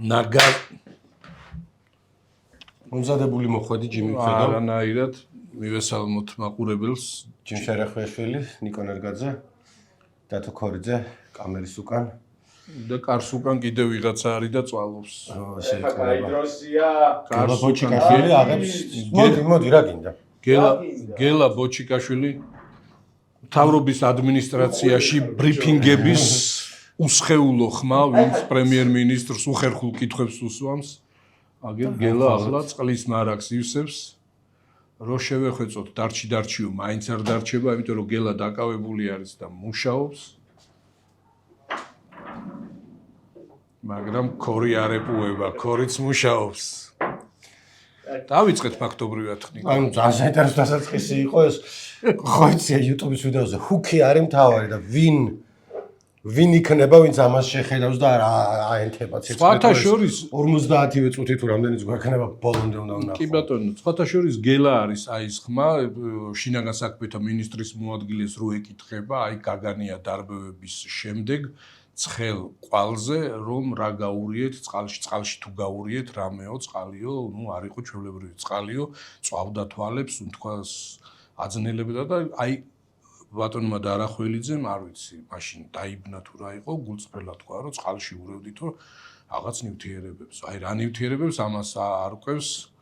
ნაგა მომზადებული მოხვედი ჯიმი ხედავ. არანაირად მივესალმოთ მაყურებელს. ჯიმ შერეხვიაშვილი, ნიკო ნერგაძე, დათო ქორიძე, კამერის უკან. და კარს უკან კიდევ ვიღაცა არის და წვალობს. გელა ბოჩიკაშვილი აღებს. მოდი რა გინდა? გელა ბოჩიკაშვილი მთავრობის ადმინისტრაციაში ბრიფინგების უსხეულო ხმა, ვინც პრემიერ-მინისტრს უხერხულ კითხვებს უსვამს. აგერ გელა ახლა წყლის მარაგს ივსებს. რო შევეხვეწოთ დარჩიო, მაინც არ დარჩება, იმიტომ რომ გელა დაკავებული არის და მუშაობს. მაგრამ ქორი არ ეპუება, ქორიც მუშაობს. დავიწყეთ ფაქტობრივად ხნიკო. ანუ ძალიან საინტერესო დასაწყისი იყო ეს. ხო იცი YouTube-ის ვიდეოზე ჰუკი არის მთავარი და ვინ იქნება, ვინც ამას შეხედავს და აენთება ცეცხლს. სხვათა შორის 50-ვე წუთი თუ რამდენიც გვექნება ბოლომდე უნდა ვნახო. კი ბატონო, სხვათა შორის გელა არის აი ეს ხმა, შინაგან საქმეთა მინისტრის მოადგილეს რო ეკითხება, აი გაგანია დარბევების შემდეგ ცხელ ყვალზე, რომ რა გაურიეთ წყალში თუ გაურიეთ რამეო წყალიო, ნუ არ იყო ჩვეულებრივი წყალიო, წვავდა თვალებს, თქواس აძნელებდა და აი ბატონმა დარახველიძემ არ ვიცი, მაშინ დაიბნა თუ რა იყო, გულწრფელად თქვა, რომ წყალში ურევდით, რომ რაღაც ნივთიერებებს. აი რა ნივთიერებებს ამას არ ყვევს.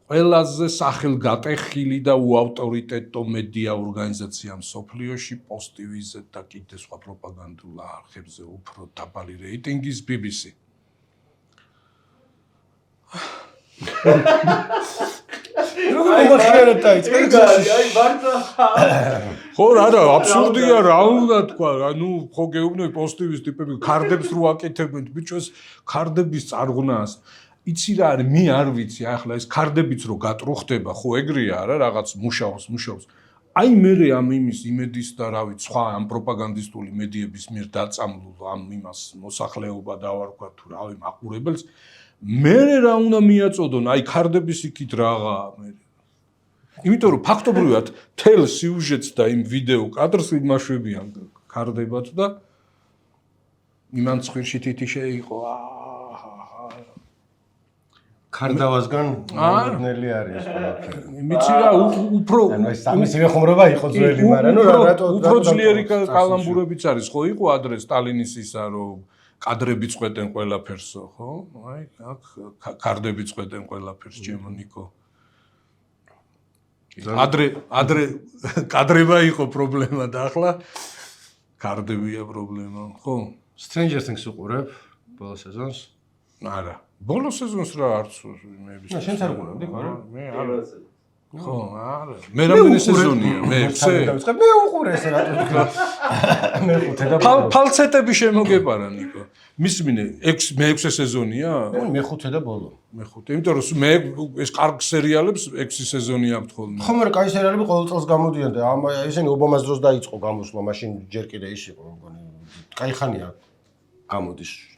ყველაზე სახელგატეხილი და უავტორიტეტო მედია ორგანიზაცია მსოფლიოში პოსტივიზე და კიდე სხვა პროპაგანდულ არხებზე უფრო დაბალი რეიტინგის BBC. ხო რა აბსურდია რა უნდა თქვა, ანუ ხო გეუბნები პოსტივის ტიპები ქარდებს რო აკეთებენ, ბიჭოს ქარდების წარღვნას. იცი რა არის, მე არ ვიცი, ახლა ეს ქარდებიც რო გატრუხდება, ხო ეგრეა რა, რაღაც მუშაობს. აი მე ამ იმის იმედის და რა ვიცი, სხვა ამ პროპაგანდისტული მედიების მიერ დაწამლულ ამ იმას მოსახლეობა დავარქვა თუ რავი მაყურებელს, მე რა უნდა მიაწოდონ, აი ქარდების იქით რაღაცა მე. იმიტომ რომ ფაქტობრივად თელ სიუჟეტს და იმ ვიდეო კადრს იმაშვებიან ქარდებად და იმან ცხვირში თითი შეიყო. ქარდავასგან მომდნელი არის ეს ყველაფერი. მიცი რა უფრო სამისივე ხუმრობა იყო ძველი, მაგრამ რატო უფრო ძლიერი კალამბურებიც არის, ხო იყო ადრე სტალინის ისა რომ კადრები წყვეტენ ყველაფერსო, ხო? აი აქ ქარდები წყვეტენ ყველაფერს, ჩემო ნიკო. ადრე კადრება იყო პრობლემა და ახლა ქარდებია პრობლემა, ხო? Stranger Things უყურებ ბოლო სეზონს? არა. ბოლო სეზონს რა არც მეების. შენც არ უყურებდი, ხო რა? მე არა. ხო, არა. მე რამდენი სეზონია? მე 6. მე უყურე ესე რატო თქვა? მე 5 და ფალცეტები შემოგეპარა ნიკო. მისმინე 6 მე 6 სეზონია? მე 5 და ბოლო. მე 5. იმიტომ რომ მე ეს კარგ სერიალებს 6 სეზონი აქვთ ხოლმე. ხო, მაგრამ კაი სერიალები ყოველ წელს გამოდიან და ესენი ობამას დროს დაიწყო გამოსვლა, მაშინ ჯერ კიდე ის იყო, მგონი. კაი ხანია გამოდის.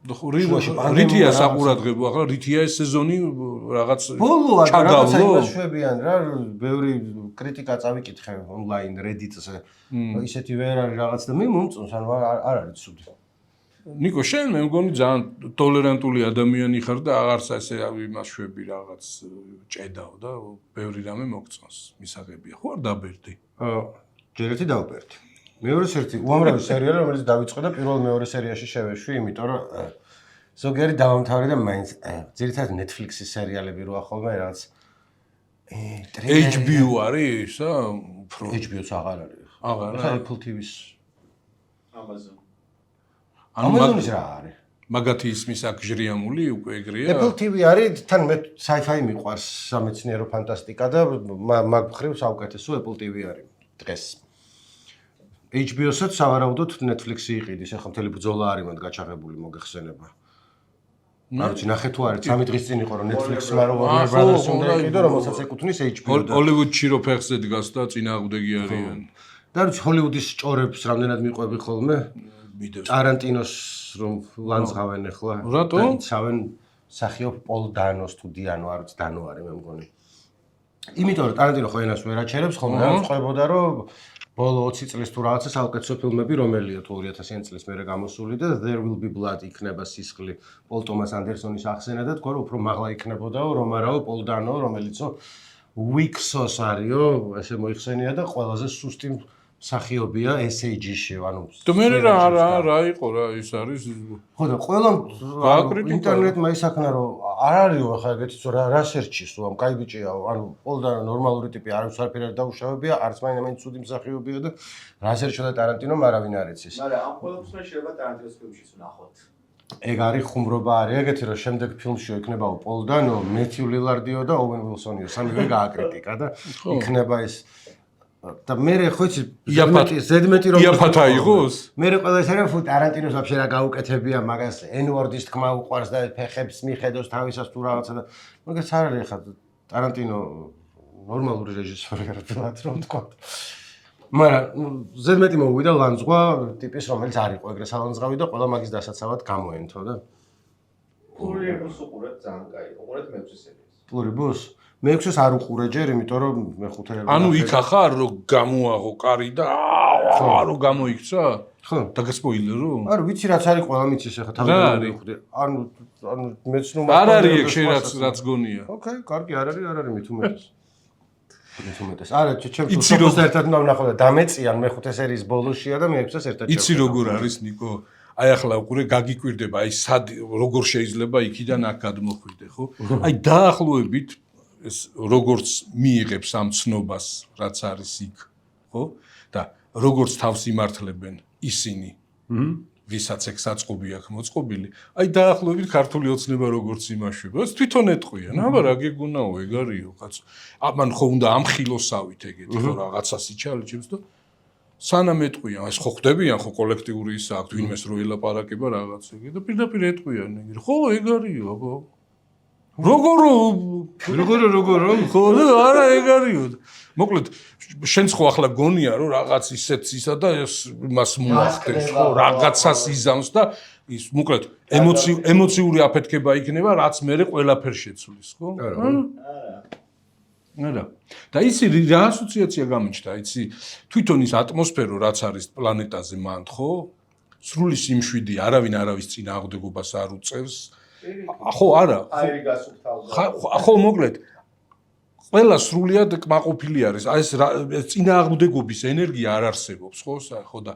რითია საყურადღებო ახლა რითია ეს სეზონი რაღაც ბოლოა რაღაცა იმაშვებიან რა ბევრი კრიტიკა წავიკითხე ონლაინ Reddit-ზე ისეთი ვერ არის რაღაც და მე მომწონს ანუ არ არის ცუდი. ნიკო შენ მე მგონი ძალიან ტოლერანტული ადამიანი ხარ და აღარც ესე იმაშვები რაღაც ჭედაო და ბევრი რამე მოგწონს მისაღებია ხო არ დაბერდი? ჯერ ერთი დავბერდი. მეორე ერთი უამრავი სერიალი რომელიც დავიწყე და პირველ-მეორე სერიაში შევეშვი, იმიტომ რომ ზოგიერთი დავამთავრე და მაინც ძირითადად Netflix-ის სერიალები როა ხოლმე რაღაც HBO არის ისა უფრო HBO-ს აღარ არის. აღარ არის Apple TV-ს ანუ Amazon-ის რა არის? მაგათი ისმის აქ ჟრიამული უკვე ეგრეა? Apple TV არის, თან მე sci-fi მიყვარს სამეცნიერო ფანტასტიკა და მაგ მხრივ საუკეთესო Apple TV არის დღეს. HBO-საც სავარაუდოდ Netflix-ი იყიდის, ახლა მთელი ბრძოლა არის მათ გაჩაღებული მოგეხსენება. არ ვიცი, ნახე თუ არის, 3 დღის წინ იყო რომ Netflix-მა Warner Brothers უნდა იყიდო, რომელსაც ეკუთვნის HBO და ჰოლივუდში რო ფეხზე დგას და წინააღმდეგი არიან. და არ ვიცი, ჰოლივუდის ჭორებს რამდენად მიყვები ხოლმე? ტარანტინოს რომ ლანძღავენ ახლა. რატო? იცავენ მსახიობ პოლ დანოს თუ დიანო, არ ვიცი, დანო არის მე მგონი. იმიტომ რომ ტარანტინო ხო ენას ვერ აჩერებს ხოლმე, რა წყვებოდა რომ ბოლო 20 წლის თუ რაღაცა საუკეთესო ფილმები რომელია თუ 2000-იან წლის მერე გამოსული და There Will Be Blood იქნება სისხლი პოლ ტომას ანდერსონის ახსენა და თქვა რომ უფრო მაღლა იქნებოდაო რომ არაო პოლ დანო რომელიცო Wixos არისო ესე მოიხსენია და ყველაზე სუსტი მსახიობია SAG-ში ანუ თუ მე რა იყო რა ის არის ხო და ყველა ინტერნეტმა ისაქნა რომ არ არისო ახლა ეგეთიც რა სერჩის თუ ამ კაი ბიჭიაო ანუ პოლდანო ნორმალური ტიპი არის არაფერი არ დაუშავებია არც მაინც ცუდი მსახიობია და რა სერჩოდა ტარანტინომ არავინ არ იცის მაგრამ ამ ყველაფერს შეიძლება ტარანტინოს ფილმშიც ვნახოთ ეგ არის ხუმრობა არის ეგეთი რომ შემდეგ ფილმში იქნებაო პოლ დანო მეთიუ ლილარდიო და ოუენ ვილსონიო სამივე გააკრიტიკა და იქნება ეს და მე ხო იცი ზედმეტი რომ იაფათა იყოს მე ყველა ეს არა ფუ ტარანტინოს ვაფშე რა გაუკეთებია მაგას N-word-ის თქმა უყვარს და ფეხებს მიხედავს თავისას თუ რაღაცა და მაგას არ არის ხა ტარანტინო ნორმალური რეჟისორი არა თქმა რომ თქვა მაგრამ ზედმეტი მოვიდა ლანძღვა ტიპის რომელიც არ იყო ეგრე სალანძღავი და ყველა მაგის დასაცავად გამოენთო და პლურიბუს უყურეთ ძალიან კაი უყურეთ მე-6 სერიას პლურიბუს მე-6-ს არ უყურე ჯერ იმიტომ რომ მე-5 ანუ იქ ახარ რომ გამოაღო კარი და რომ გამოიქცა ხო დაგასპოილერო არა ვიცი რაც არის ყველა მიცის ახლა თავიდან მივხვდი ანუ მეც ნუ არ არის ეგ შენ რაც გონია ოკეი კარგი არ არის მით უმეტეს არა ჩემს სოფოს ერთად ნახო და დამეწიან მე-5 სერიის ბოლოშია და მე-6-ს ერთად იცი როგორ არის ნიკო აი ახლა უყურე გაგიკვირდება აი სად როგორ შეიძლება იქიდან აქ გადმოხვიდე ხო აი დაახლოებით ეს როგორც მიიღებს ამ ცნობას რაც არის იქ ხო და როგორც თავს იმართლებენ ისინი ვისაც ეგ საწყობი აქვს მოწყობილი აი დაახლოებით ქართული ოცნება როგორც იმაშვება ეს თვითონ ეტყვიან აბა რა გეგონაო ეგ არისო კაცო ამან ხო უნდა ამხილოსავით ეგეთი ხო რაღაცას იჩალიჩებს და სანამ ეტყვიან ეს ხო ხდებიან ხო კოლექტიური ისა აქვს ვინმეს რო ელაპარაკება რაღაც ეგ და პირდაპირ ეტყვიან ეგ ხო ეგ არისო აბა როგორ ხო არა ეგ არისო მოკლედ შენც ხო ახლა გონია რომ რაღაც ისეთ ისა და მას მოახდენს ხო რაღაცას იზამს და ის მოკლედ ემოციური აფეთქება იქნება რაც მე ყველაფერ შეცვლის ხო არა და იცი რა ასოციაცია გამიჩნდა იცი თვითონ ის ატმოსფერო რაც არის პლანეტაზე მანდ ხო სრული სიმშვიდე არავინ არავის წინააღმდეგობას არ უწევს ხო არა აირი გასუფთავდა ხო მოკლედ ყველა სრულად კმაყოფილი არის აი ეს წინააღმდეგობის ენერგია არ არსებობს ხო და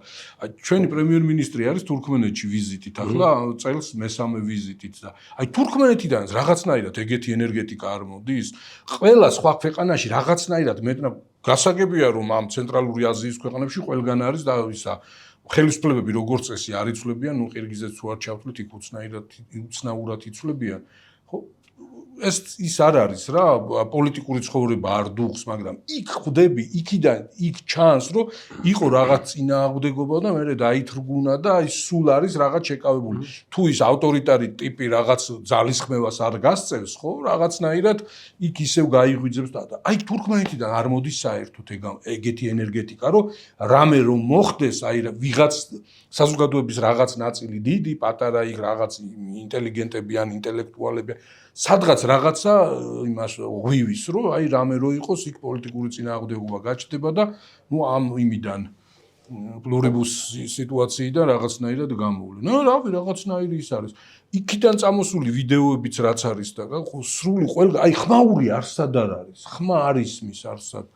ჩვენი პრემიერ-მინისტრი არის თურქმენეთში ვიზიტით ახლა წელს მესამე ვიზიტით და აი თურქმენეთიდან რაღაცნაირად ეგეთი ენერგეტიკა არ მოდის ყველა სხვა ქვეყანაში რაღაცნაირად მეტნა გასაგებია რომ ამ ცენტრალური აზიის ქვეყნებში ყველგან არის და ისა ხელისუფლებები როგორც წესი არ იცვლებიან ნუ ყირგიზეთს თუ არ ჩავთვლით იქ უცნაურად იცვლებიან ხო ეს ის არ არის რა პოლიტიკური ცხოვრება არ დუხს მაგრამ იქ ხვდები იქიდან იქ ჩანს რომ იყო რაღაც წინააღმდეგობა და მე დაითრგუნა და აი სულ არის რაღაც შეკავებული თუ ის ავტორიტარი ტიპი რაღაც ძალისხმევას არ გასწევს ხო რაღაცნაირად იქ ისევ გაიღვიძებს და აი თურქმენეთიდან არ მოდის საერთოდ ეგეთი ენერგეტიკა რომ რამე რომ მოხდეს აი ვიღაც საზოგადოების რაღაც ნაწილი დიდი პატარა იქ რაღაც ინტელიგენტები ან ინტელექტუალები სადღაც რაღაცა იმას ღვივის რომ აი რამე რო იყოს იქ პოლიტიკური წინააღმდეგობა გაჩნდება და ნუ ამ იმიდან პლურიბუს სიტუაციიდან რაღაცნაირად გამოვლენ. რავი რაღაცნაირი ის არის. იქიდან წამოსული ვიდეოებიც რაც არის და სრული ყველა აი ხმაური არსად არ არის. ხმა არის მის არსად.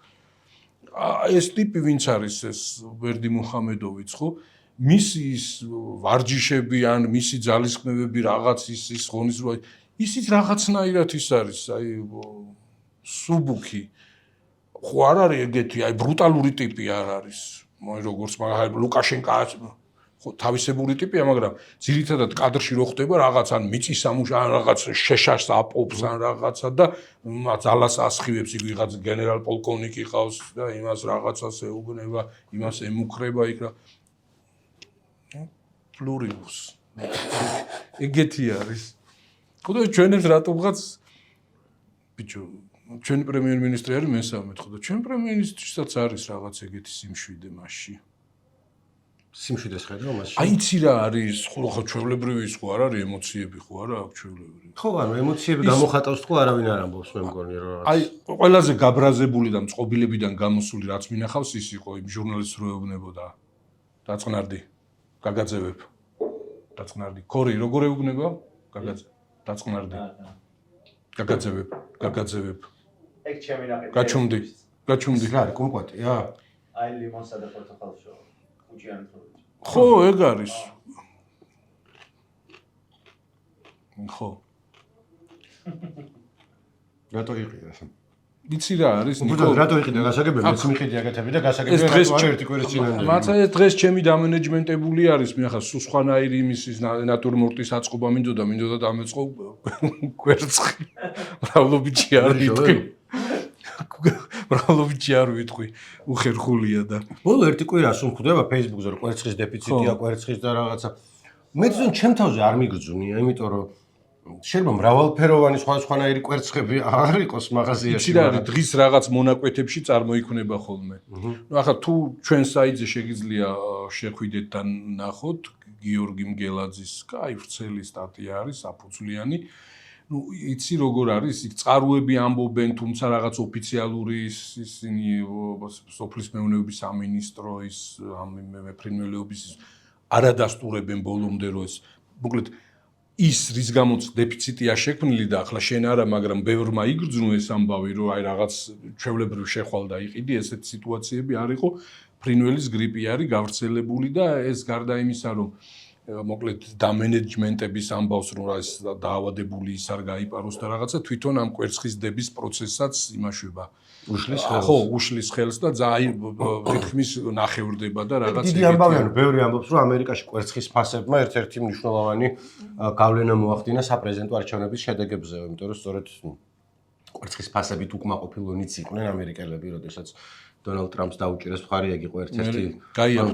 ეს ტიპი ვინც არის ეს ვერდი მუჰამედოვიც ხო? მისი ის ვარჯიშები ან მისი ძალისხმევები რაღაც ის ღონისძიება ისიც რაღაცნაირად ის არის აი სუბუქი ხო არ არის ეგეთი აი ბრუტალური ტიპი არ არის მოი როგორც მაგალითად ლუკაშენკა ხო თავისებური ტიპია მაგრამ ძირითადად კადრში რო ხდება რაღაც ან მიწის სამუშა ან რაღაც შეშაშს აპობს ან რაღაცა და ძალას ასხივებს იქ ვიღაც გენერალ პოლკოვნიკი ყავს და იმას რაღაცას ეუბნება იმას ემუქრება იქ რა პლურიბუს ეგეთი არის ხო და ჩვენებს რატომღაც ბიჭო ჩვენი პრემიერ-მინისტრი არის მესამე ხო და ჩვენ პრემიერ-მინისტრისაც არის რაღაც ეგეთი სიმშვიდე მასში სიმშვიდეს ხედავ მასში. აი იცი რა არის, ხო ჩვეულებრივი ის ხო არ არის ემოციები ხო არა აქვს ჩვეულებრივი. ხო, ანუ ემოციები გამოხატავს თქო არავინ არ ამბობს მე მგონი რომ რაღაც. აი ყველაზე გაბრაზებული და მწყობილებიდან გამოსული რაც მინახავს ის იყო იმ ჟურნალისტს რო ეუბნებოდა დაწყნარდი გაგაძევებ დაწყნარდი ქორი როგორ ეუბნება დაწყნარდი გაგაძევებ ეგ ჩემი ნაყიდი გაჩუმდი რა არის კომპოტია? აი ლიმონსა და პორტოხალს შო უჯიანი თორე ხო ეგ არის ხო რატო იყიდა ეს? იცი რა არის ნიკო რატო იყიდა გასაგებია მეც მიყიდი აკეთები და გასაგებია რატო ერთი კვირის წინამდე მაცა ეს დღეს ჩემი დამენეჯმენტებული არის მე ხა სულ სხვანაირი იმის ნატურმორტის აწყობა მინდოდა დამეწყო კვერცხი მრავლობიჩი არ ვიტყვი მრავლობიჩი არ ვიტყვი უხერხულია და ბოლო ერთი კვირა სულ ხვდება Facebook-ზე რომ კვერცხის დეფიციტია კვერცხის და რაღაცა მე თვითონ ჩემ თავზე არ მიგრძნია იმიტომ რომ შეიძლება მრავალფეროვანი სხვადასხვანაირი კვერცხები არ იყოს მაღაზიაში. იცი რა არის დღის რაღაც მონაკვეთებში წარმოიქმნება ხოლმე. ნუ ახლა თუ ჩვენ საიტზე შეგიძლია შეხვიდეთ და ნახოთ გიორგი მგელაძის კაი ვრცელი სტატია არის საფუძვლიანი. ნუ იცი როგორ არის იქ წყაროები ამბობენ თუმცა რაღაც ოფიციალური ისინი სოფლის მეურნეობის სამინისტრო ის მეფრინველეობის არადასტურებენ ბოლომდე რომ ეს მოკლედ ის რის გამოც დეფიციტია შექმნილი და ახლა შენ არა მაგრამ ბევრმა იგრძნო ეს ამბავი რომ აი რაღაც ჩვეულებრივ შეხვალ და იყიდი ესეთი სიტუაციები არ იყო ფრინველის გრიპი არის გავრცელებული და ეს გარდა იმისა რომ მოკლედ დამენეჯმენტების ამბავს რომ ეს დაავადებული ის არ გაიპაროს და რაღაცა თვითონ ამ კვერცხის დების პროცესსაც იმაშება უშლის ხელს ხო უშლის ხელს და თითქმის ნახევრდება და რაღაც დიდი ამბავია რომ ბევრი ამბობს რომ ამერიკაში კვერცხის ფასებმა ერთ-ერთი მნიშვნელოვანი გავლენა მოახდინა საპრეზიდენტო არჩევნების შედეგებზე იმიტომ რომ სწორედ კვერცხის ფასებით უკმაყოფილონიც იყვნენ ამერიკელები როდესაც დონალდ ტრამპს დაუჭირეს მხარი ეგ იყო ერთ-ერთი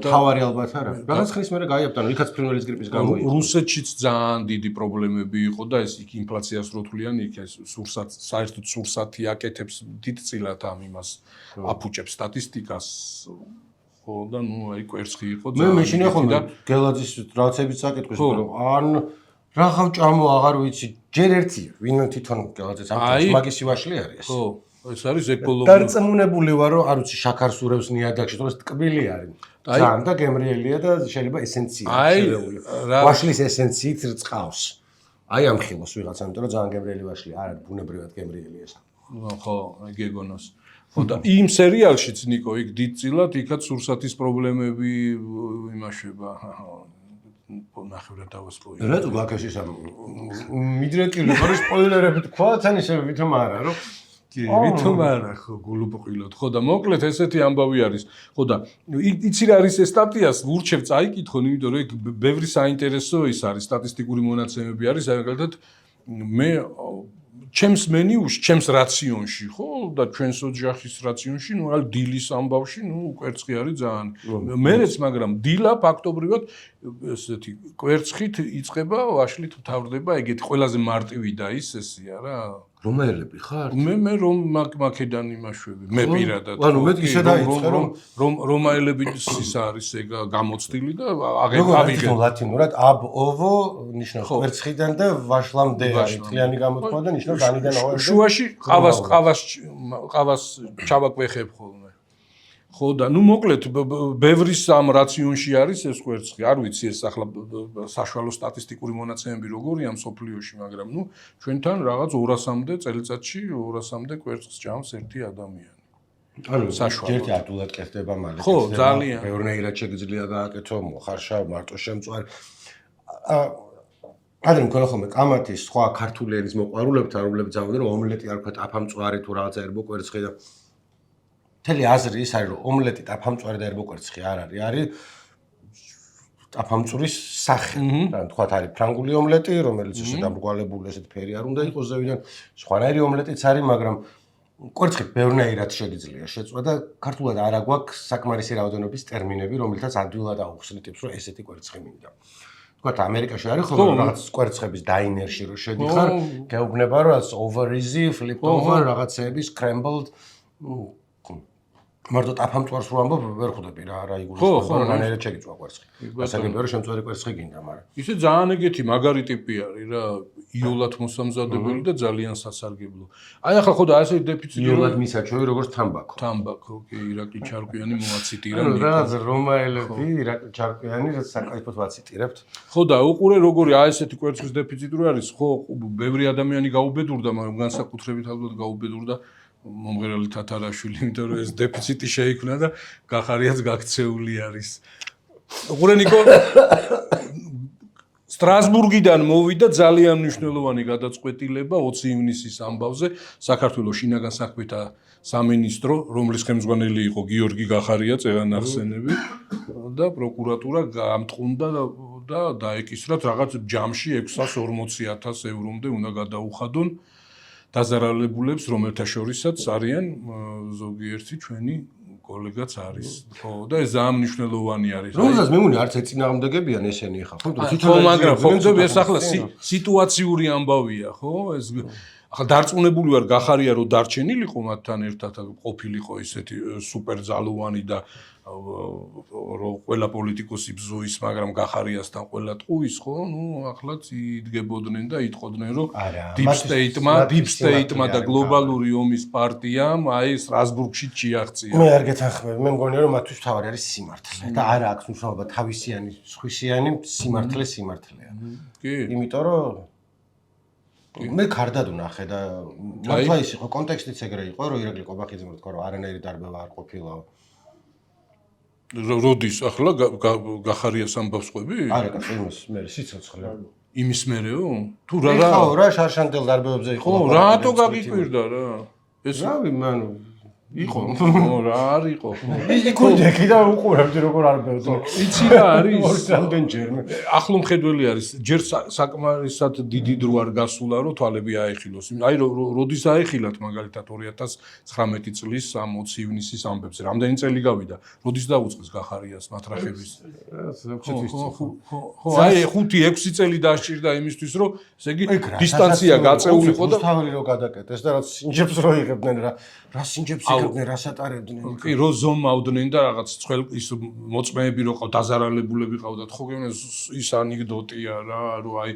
თავარი ალბათ არა რაღაც ხნის მერე გაიაფთა რომ იქაც ფრინველის გრიპის გამო იყო რუსეთშიც ძალიან დიდი პრობლემები იყო და ეს იქ ინფლაციას რო თვლიან იქ ეს საერთოდ სურსათი აკეთებს დიდწილად ამ იმას აფუჭებს სტატისტიკას ხო და ნუ აი კვერცხი იყო მე მეშინია ხოლმე გელაძის რაღაცების საკითხის რომ ან რაღავ ჭამო აღარ ვიცი ჯერ ერთია ვინმე თვითონ გელაძეს ამ მაგისი ვაშლი არის ხო ეს არის ეკოლოგია. დარწმუნებული ვარ რომ არ ვიცი შაქარს ურევს ნიადაგში, თორე ტკბილი არის. ძალიან და გემრიელია და შეიძლება ესენცია შევეული. ვაშლის ესენციით რწყავს. აი ამ ხილოს ვიღაცა, იმიტომ რომ ძალიან გემრიელი ვაშლი არ არის, ბუნებრივად გემრიელი ეს. ხო, გეგონოს. ხო და იმ სერიალშიც ნიკო იქ დიდწილად იქაც სურსათის პრობლემები იმაშება. ნახევრად დავასპოილე. რატო გაქეში სამ მიდრეკილი ხარ სპოილერები თქვა თან ისე ვითომ არა რომ ვითომ არა ხო გულუბრყვილოდ ხო და მოკლედ ესეთი ამბავი არის ხო და იცი რა არის ეს სტატიას ვურჩევ წაიკითხო იმიტომ რომ ბევრი საინტერესო ის არის სტატისტიკური მონაცემები არის მაგალითად მე ჩემს მენიუში ჩემს რაციონში ხო და ჩვენს ოჯახის რაციონში ნუ ალ დილის ამბავში ნუ კვერცხი არის ძალიან მერეც მაგრამ დილა ფაქტობრივად ესეთი კვერცხით იწყება ვაშლით მთავრდება ეგეთი ყველაზე მარტივი და ის ესია რა რომაელები ხარ? მე რომ მაკედან იმაშვები. მე პირადად. ანუ მე ისე დაიწყე რომ რომაელების ის არის ეგ გამოცდილი და ავიღე. ლათინურად ab ovo ნიშნავს კვერცხიდან და ვაშლამდე არის თლიანი გამოთქვა და ნიშნავს ანიდან ავიღე. შუაში ყავას ჩავაკვეხებ ხოლმე. ხო და ნუ მოკლედ ბევრის ამ რაციონში არის ეს კვერცხი. არ ვიცი ეს ახლა საშუალო სტატისტიკური მონაცემები როგორია მსოფლიოში, მაგრამ ნუ ჩვენთან რაღაც 200-მდე წელიწადში 200-მდე კვერცხს ჭამს ერთი ადამიანი. ანუ ერთი ადულად კეთდება მალე. ხო, ძალიან. ბევრნაირად შეგიძლია გააკეთო, მოხარშავ, მარტო შემწვარი. ადრე მქონდა ხოლმე კამათის სხვა ქართული ენის მოყვარულებთან, რომლებიც ამბობდნენ რომ ომლეტი არ ვქოთ აფამწვარი თუ რაღაცა ერბო კვერცხი და მთელი აზრი ის არის რომ ომლეტი ტაფამწვარი და ერბო კვერცხი არ არის, არის ტაფამწვრის სახე. და თქვათ არის ფრანგული ომლეტი, რომელიც ესე დამრგვალებული ესეთ ფერი არ უნდა იყოს ზევიდან, სხვანაირი ომლეტიც არის, მაგრამ კვერცხით ბევრნაირად შეგიძლია შეწვა და ქართულად არა გვაქვს საკმარისი რაოდენობის ტერმინები, რომელთაც ადვილად აუხსნით იმს, რომ ესეთი კვერცხი მინდა. თქვათ ამერიკაში არის ხოლმე რაღაც კვერცხების დაინერში რო შედიხარ, გეუბნება რომ over easy, flip over, რაღაცეების scrambled მარტო ტაფამწვარს რო ამბობ ვერ ხვდები რა იგულისხმება რომ რანაირად შეგიწვა კვერცხი. გასაგებია რომ შემწვარი კვერცხი გინდა, მაგრამ ისე ძალიან ეგეთი მაგარი ტიპი არის რა, იოლად მოსამზადებელი და ძალიან სასარგებლო. აი ახლა ხო და ასე დეფიციტი იოლად მისაჩვევი როგორც თამბაქო. თამბაქო, კი, ირაკლი ჩარკვიანი მოაციტირა. რაღაც რომაელები, ირაკლი ჩარკვიანი რაც საკაიფოდ ვაციტირებთ. ხო და უყურე როგორი აი ესეთი კვერცხის დეფიციტი რო არის, ხო, ბევრი ადამიანი გაუბედურდა, მაგრამ განსაკუთრებით ალბათ გაუბედურდა მომღერალი თათარაშვილი, იმიტომ რომ ეს დეფიციტი შეიქმნა და გახარიაც გაქცეული არის. უყურე ნიკო სტრასბურგიდან მოვიდა ძალიან მნიშვნელოვანი გადაწყვეტილება 20 ივნისის ამბავზე საქართველოს შინაგან საქმეთა სამინისტრო, რომლის ხელმძღვანელი იყო გიორგი გახარია, წევანახსენები და პროკურატურა გამტყუნდა და დაეკისრათ რაღაც ჯამში 640,000 ევრომდე უნდა გადაუხადონ დაზარალებულებს, რომელთა შორისაც არიან ზოგიერთი ჩვენი კოლეგაც არის. ხო, და ეს ძალიან მნიშვნელოვანი არის. რომელსაც მე მგონი არც ეწინააღმდეგებიან ესენი ხა, ხო? ხო, მაგრამ ხო, ეს ახლა სიტუაციური ამბავია, ხო? ეს ახლა დარწმუნებული ვარ გახარია რომ დარჩენილიყო მათთან ერთად ყოფილიყო ისეთი სუპერძალოვანი და რომ ყველა პოლიტიკოსი ბზუის, მაგრამ გახარიასთან ყველა ტყუის, ხო? ნუ ახლა იდგებოდნენ და იტყოდნენ რომ deep state-მა და გლობალური ომის პარტიამ აი სტრასბურგში ჩიაღწია. მე არ გეთანხმები, მე მგონია რომ მათთვის თავარი არის სიმართლე და არა აქვს მნიშვნელობა თავისიანი, სხვისიანი სიმართლეა. კი. იმიტომ რომ მე კარდად ვნახე და მართლა ის იყო, კონტექსტიც ეგრე იყო, რომ ირაკლი ყობახიძემ თქვა, რომ არანაირი დარბევა არ ყოფილა. როდის ახლა გახარიას ამბავს ყვები? არა, კაცო, მე სიცოცხლე. იმის მერეო? თუ ხო, რა შარშანდელ დარბევებზე იყო. ხო, რატო გაგიკვირდა რა? ეს რავი, მანუ იყო. ხო, რა არ იყო? იქ და უყურებდი როგორ არ ბევდო. იცი რა არის? რამდენჯერმე. ახლო მხედველი არის. ჯერ საკმარისად დიდი დრო არ გასულა, რომ თვალები აეხილოს. აი როდის აეხილათ მაგალითად 2019 წლის 20 ივნისის ამბებზე. რამდენი წელი გავიდა? როდის დაუწყეს გახარიას მათრახების? ხო, აი 5-6 წელი დასჭირდა იმისთვის, რომ ესე იგი დისტანცია გაწეულიყო და თავი რო გადაკეტეს და რაც სინჯებს რო იღებდნენ რა სინჯებს იღებდნენ, რას ატარებდნენ. კი, რო ზომავდნენ და რაღაც ცხელ ის მოწმეები რო ყავ დაზარალებულები ყავდათ. ხო გეუბნე ის ანეკდოტია რა, რომ აი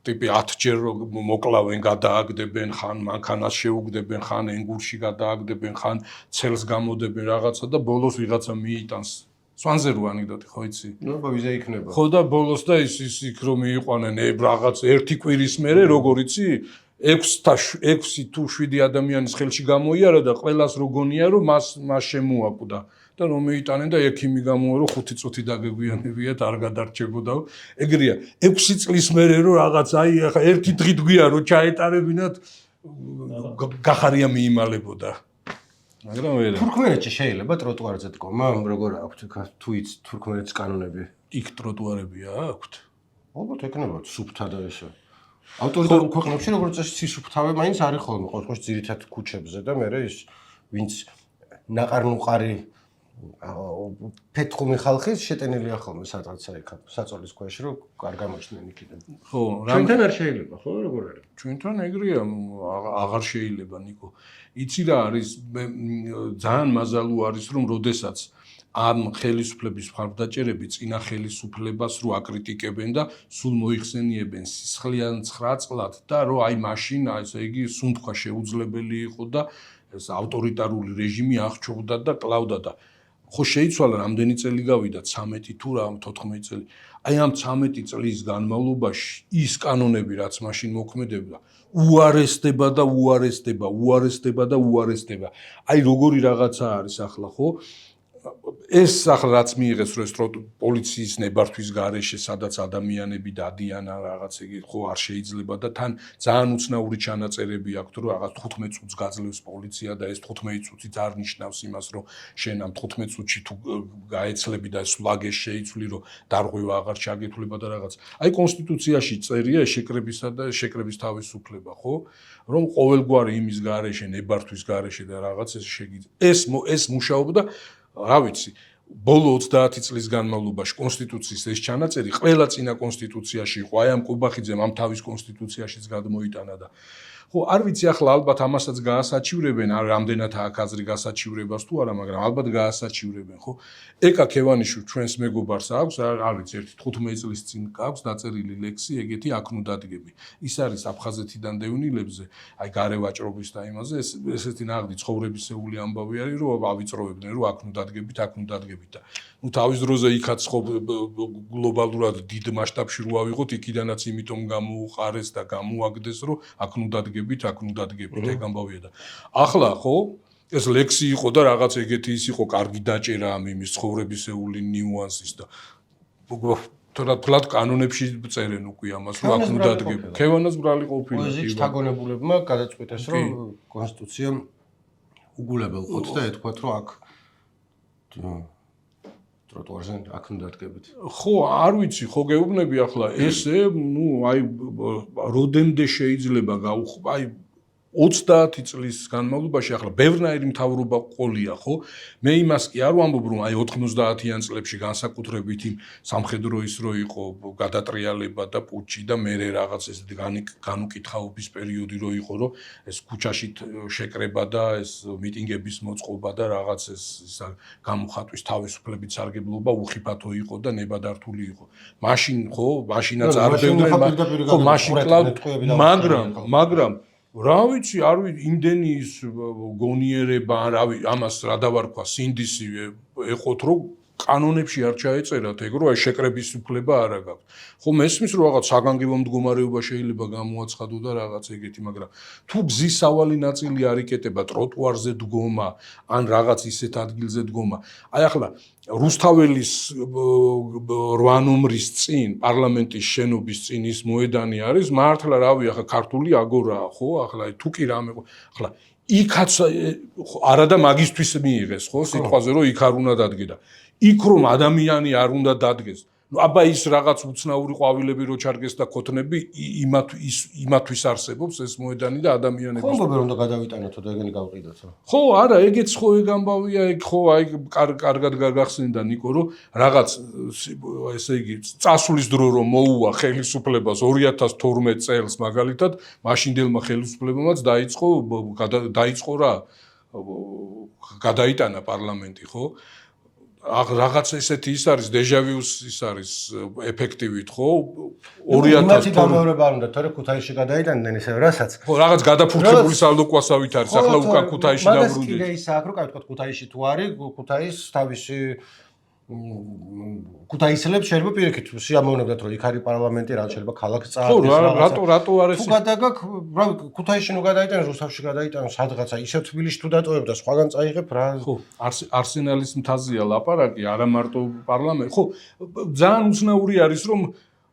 ტიპი 10 ჯერ რო მოკლავენ, გადააგდებენ, ხან მანქანას შეუგდებენ, ხან ენგურში გადააგდებენ, ხან ცელს გამოდებენ რაღაცა და ბოლოს ვიღაცა მიიტანს. სვანზე რო ანეკდოტი ხო იცი? ნუ ვიზა იქნება. ხო და ბოლოს და ის იქ რომ მიიყვანენ რაღაც ერთი კვირის მერე როგორ იცი? 6 თუ 7 ადამიანის ხელში გამოიარა და ყველას რო გონია რომ მას შემოაკვდა და რომ მიიტანენ და ექიმი გამოა რომ 5 წუთი დაგეგვიანებიათ არ გადარჩებოდა. ეგრეა 6 წლის მერე რომ რაღაც აი ახლა ერთი დღით გვია რომ ჩაეტარებინათ გახარია მიიმალებოდა. მაგრამ ვერა. თურქმენეთში შეიძლება ტროტუარზე დგომა, როგორ აქვთ თუ იცი თურქმენეთის კანონები? იქ ტროტუარებია აქვთ. ალბათ ეკნებათ სუფთა და ესე. ავტორიტარულ ქვეყნებში როგორც წესი სუფთავი მაინც არის ხოლმე, ყოველთვის ძირითად ქუჩებზე და მე ის ვინც ნაყარ-ნუყარი ფეთქუმი ხალხი შეტენილია ხოლმე სადღაცა იქ საწოლის ქვეშ რომ არ გამოჩნდნენ იქიდან. ხო, ჩვენთან არ შეიძლება, ხო, როგორ არის? ჩვენთან ეგრეა, აღარ შეიძლება ნიკო. იცი რა არის, ძალიან მაზალუ არის რომ როდესაც ამ ხელისუფლების მხარდაჭერები წინა ხელისუფლებას რო აკრიტიკებენ და სულ მოიხსენიებენ სისხლიან 9 წლად და რომ აი მაშინ ესე იგი სუნთქვა შეუძლებელი იყო და ეს ავტორიტარული რეჟიმი აღჭურდა და კლავდა და ხო შეიცვალა რამდენი წელი გავიდა 13 თუ რა 14 წელი. აი ამ 13 წლის განმავლობაში ის კანონები რაც მაშინ მოქმედებდა უარესდება და უარესდება. აი როგორი რაღაცა არის ახლა ხო? ეს ახლა რაც მიიღეს რომ ეს პოლიციის ნებართვის გარეშე სადაც ადამიანები დადიან რაღაც იგი ხო არ შეიძლება და თან ძალიან უცნაური ჩანაწერები აქვს რომ რაღაც 15 წუთს გაძლევს პოლიცია და ეს 15 წუთიც არ ნიშნავს იმას რომ შენ ამ 15 წუთში თუ გაეცლები და სულაგეს შეიცვლი რომ დარღვევა აღარ ჩაგეთვლება და რაღაც აი კონსტიტუციაში წერია შეკრებისა და შეკრების თავისუფლება ხო რომ ყოველგვარი იმის გარეშე ნებართვის გარეშე და რაღაც ეს შეგიძლია ეს მუშაობა და რა ვიცი ბოლო 30 წლის განმავლობაში კონსტიტუციის ეს ჩანაწერი ყველა წინა კონსტიტუციაში იყო, აი ამ ყუბახიძემ ამ თავის კონსტიტუციაშიც გადმოიტანა და ხო, არ ვიცი ახლა ალბათ ამასაც გაასაჩივრებენ, რამდენად აქ აზრი გასაჩივრებას თუ არა, მაგრამ ალბათ გაასაჩივრებენ, ხო? ეკა ქევანიშვილი ჩვენს მეგობარს აქვს, არ ვიცი, ერთი 15 წლის წინ აქვს დაწერილი ლექსი, ეგეთი აქ ნუ დადგები. ის არის აფხაზეთიდან დევნილებზე, აი გარევაჭრობის და იმაზე, ესეთი ნაღდი ცხოვრებისეული ამბავი არის, რომ ავიწროვებდნენ, რომ აქ ნუ დადგებით, აქ ნუ დადგებით და ნუ თავის დროზე იქაც ხო გლობალურად დიდ მასშტაბში რო ავიღოთ, იქიდანაც იმიტომ გამოუყარეს და გამოაგდეს, რომ აქ ნუ დადგებით, აქ ნუ დადგებით, ეგ ამბავია და ახლა ხო ეს ლექსი იყო და რაღაც ეგეთი ის იყო, კარგი დაჭერა ამ იმის ცხოვრებისეული ნიუანსის და თორად კანონებში წერენ უკვე ამას, რომ აქ ნუ დადგები. ქევანას ბრალი ყოფილა. პოეზიის თაგონებულებმა გადაწყვიტეს, რომ კონსტიტუცია უგულებელ ყოფს და ეთქვათ, რომ აქ ტროტუარზე აქ ნუ დადგებით. ხო, არ ვიცი, ხო გეუბნები ახლა ესე, ნუ აი როდემდე შეიძლება აი 30 წლის განმავლობაში ახლა ბევრნაირი მთავრობა ყოლია, ხო? მე იმას კი არ ვამბობ, რომ აი 90-იან წლებში განსაკუთრებით იმ სამხედრო ის რო იყო გადატრიალება და პუჩი და მე რაღაც ეს განუკითხაობის პერიოდი რო იყო, რომ ეს ქუჩაში შეკრება და ეს მიტინგების მოწყობა და რაღაც ეს გამოხატვის თავისუფლებით სარგებლობა უხიფათო იყო და ნებადართული იყო. მაშინ ხო, მაშინაც არ ბევრდნენ, ხო, მაშინ კლავ, მაგრამ რა ვიცი, არ ვიცი, იმდენი ის გონიერება, ამას რა დავარქვა, სინდისი ეყოთ, რომ კანონებში არ ჩაეწერათ ეგ, რომ აი შეკრების უფლება არ აქვს. ხო, მესმის რომ რაღაც საგანგებო მდგომარეობა შეიძლება გამოაცხადო და რაღაც ეგეთი, მაგრამ თუ გზის სავალი ნაწილი არ იკეტება, ტროტუარზე დგომა, ან რაღაც ისეთ ადგილზე დგომა. აი ახლა რუსთაველის 8 ნომრის წინ, პარლამენტის შენობის წინ ის მოედანი არის, მართლა რავი, ახლა ქართული აგორაა, ხო? ახლა თუ კი რამე, ახლა იქაც არა და მაგისთვის მიიღეს, ხო? სიტყვაზე რომ იქ არ უნდა დადგედა. იქ რომ ადამიანი არ უნდა დადგეს. ნუ აბა ის რაღაც უცნაური ყვავილები რო ჩარგეს და ქოთნები იმათვის არსებობს ეს მოედანი და ადამიანები. ხო, მგონი რომ უნდა გადავიტანოთ და ეგენი გავყიდოთ. ხო, არა, ეგეც ხო ეგ ამბავია, ეგ ხო აი კარგად გაგახსენდა ნიკო, რომ რაღაც ესე იგი წასვლის დრო რომ მოუვა ხელისუფლებას 2012 წელს მაგალითად, მაშინდელმა ხელისუფლებამაც დაიწყო რა გადაიტანა პარლამენტი, ხო? რაღაც ესეთი ის არის დეჟავიუს ის არის ეფექტივით, ხო? 2000 გამეორება არ უნდა, თორე ქუთაისში გადაიტანდნენ ესე რასაც. ხო, რაღაც გადაფურჩებული სალდოკვასავით არის, ახლა უკან ქუთაისში დაბრუნდით. მაგას კიდე ისაა, რომ კაი ვთქვათ ქუთაისში თუ არის, ქუთაის თავისი ქუთაისელებს შეიძლება პირიქით შეამოვნებდათ, რომ იქ არის პარლამენტი, რა შეიძლება ქალაქს წააგდეს. ხო, რატო არ ეს? თუ გადაგაკ, რა ქუთაისში ნუ გადაიტანოს, რუსთავში გადაიტანოს, სადღაცა ისევ თბილისში თუ დატოვებ და სხვაგან წაიღებ რა. ხო, არსენალის მთაზია ლაპარაკი, არა მარტო პარლამენტი. ხო, ძალიან უცნაური არის, რომ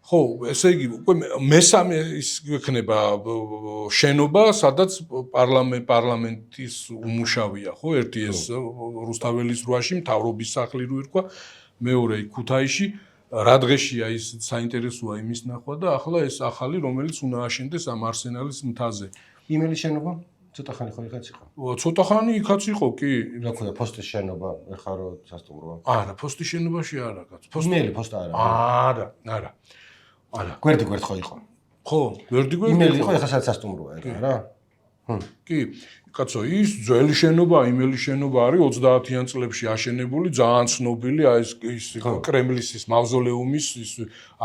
ხო, ესე იგი, უკვე მესამე ის გვექნება შენობა, სადაც პარლამენტის უმუშავია, ხო? ერთი ეს რუსთაველის 8-ში მთავრობის სახლი რო ერქვა, მეორე ქუთაისში, რა დღეშია ის საინტერესოა იმის ნახვა და ახლა ეს ახალი, რომელიც უნდა აშენდეს ამ არსენალის მთაზე. იმელის შენობა ცოტა ხანი ხო იქაც იყო. ცოტა ხანი იქაც იყო, კი. რა ქვია, პოსტის შენობა, ეხლა რო სასტუმროა. არა, პოსტის შენობაში არა, კაც. იმელი პოსტა არა. არა. არა. გვერდი ხო იყო. ხო, გვერდი. იმელი იყო, ეხლა სასტუმროა ეგ რა. კი, კაცო, ის ძველი შენობა, იმელი შენობა არის 30-იან წლებში აშენებული, ძალიან ცნობილი, აი ეს კრემლის ის მავზოლეუმის ის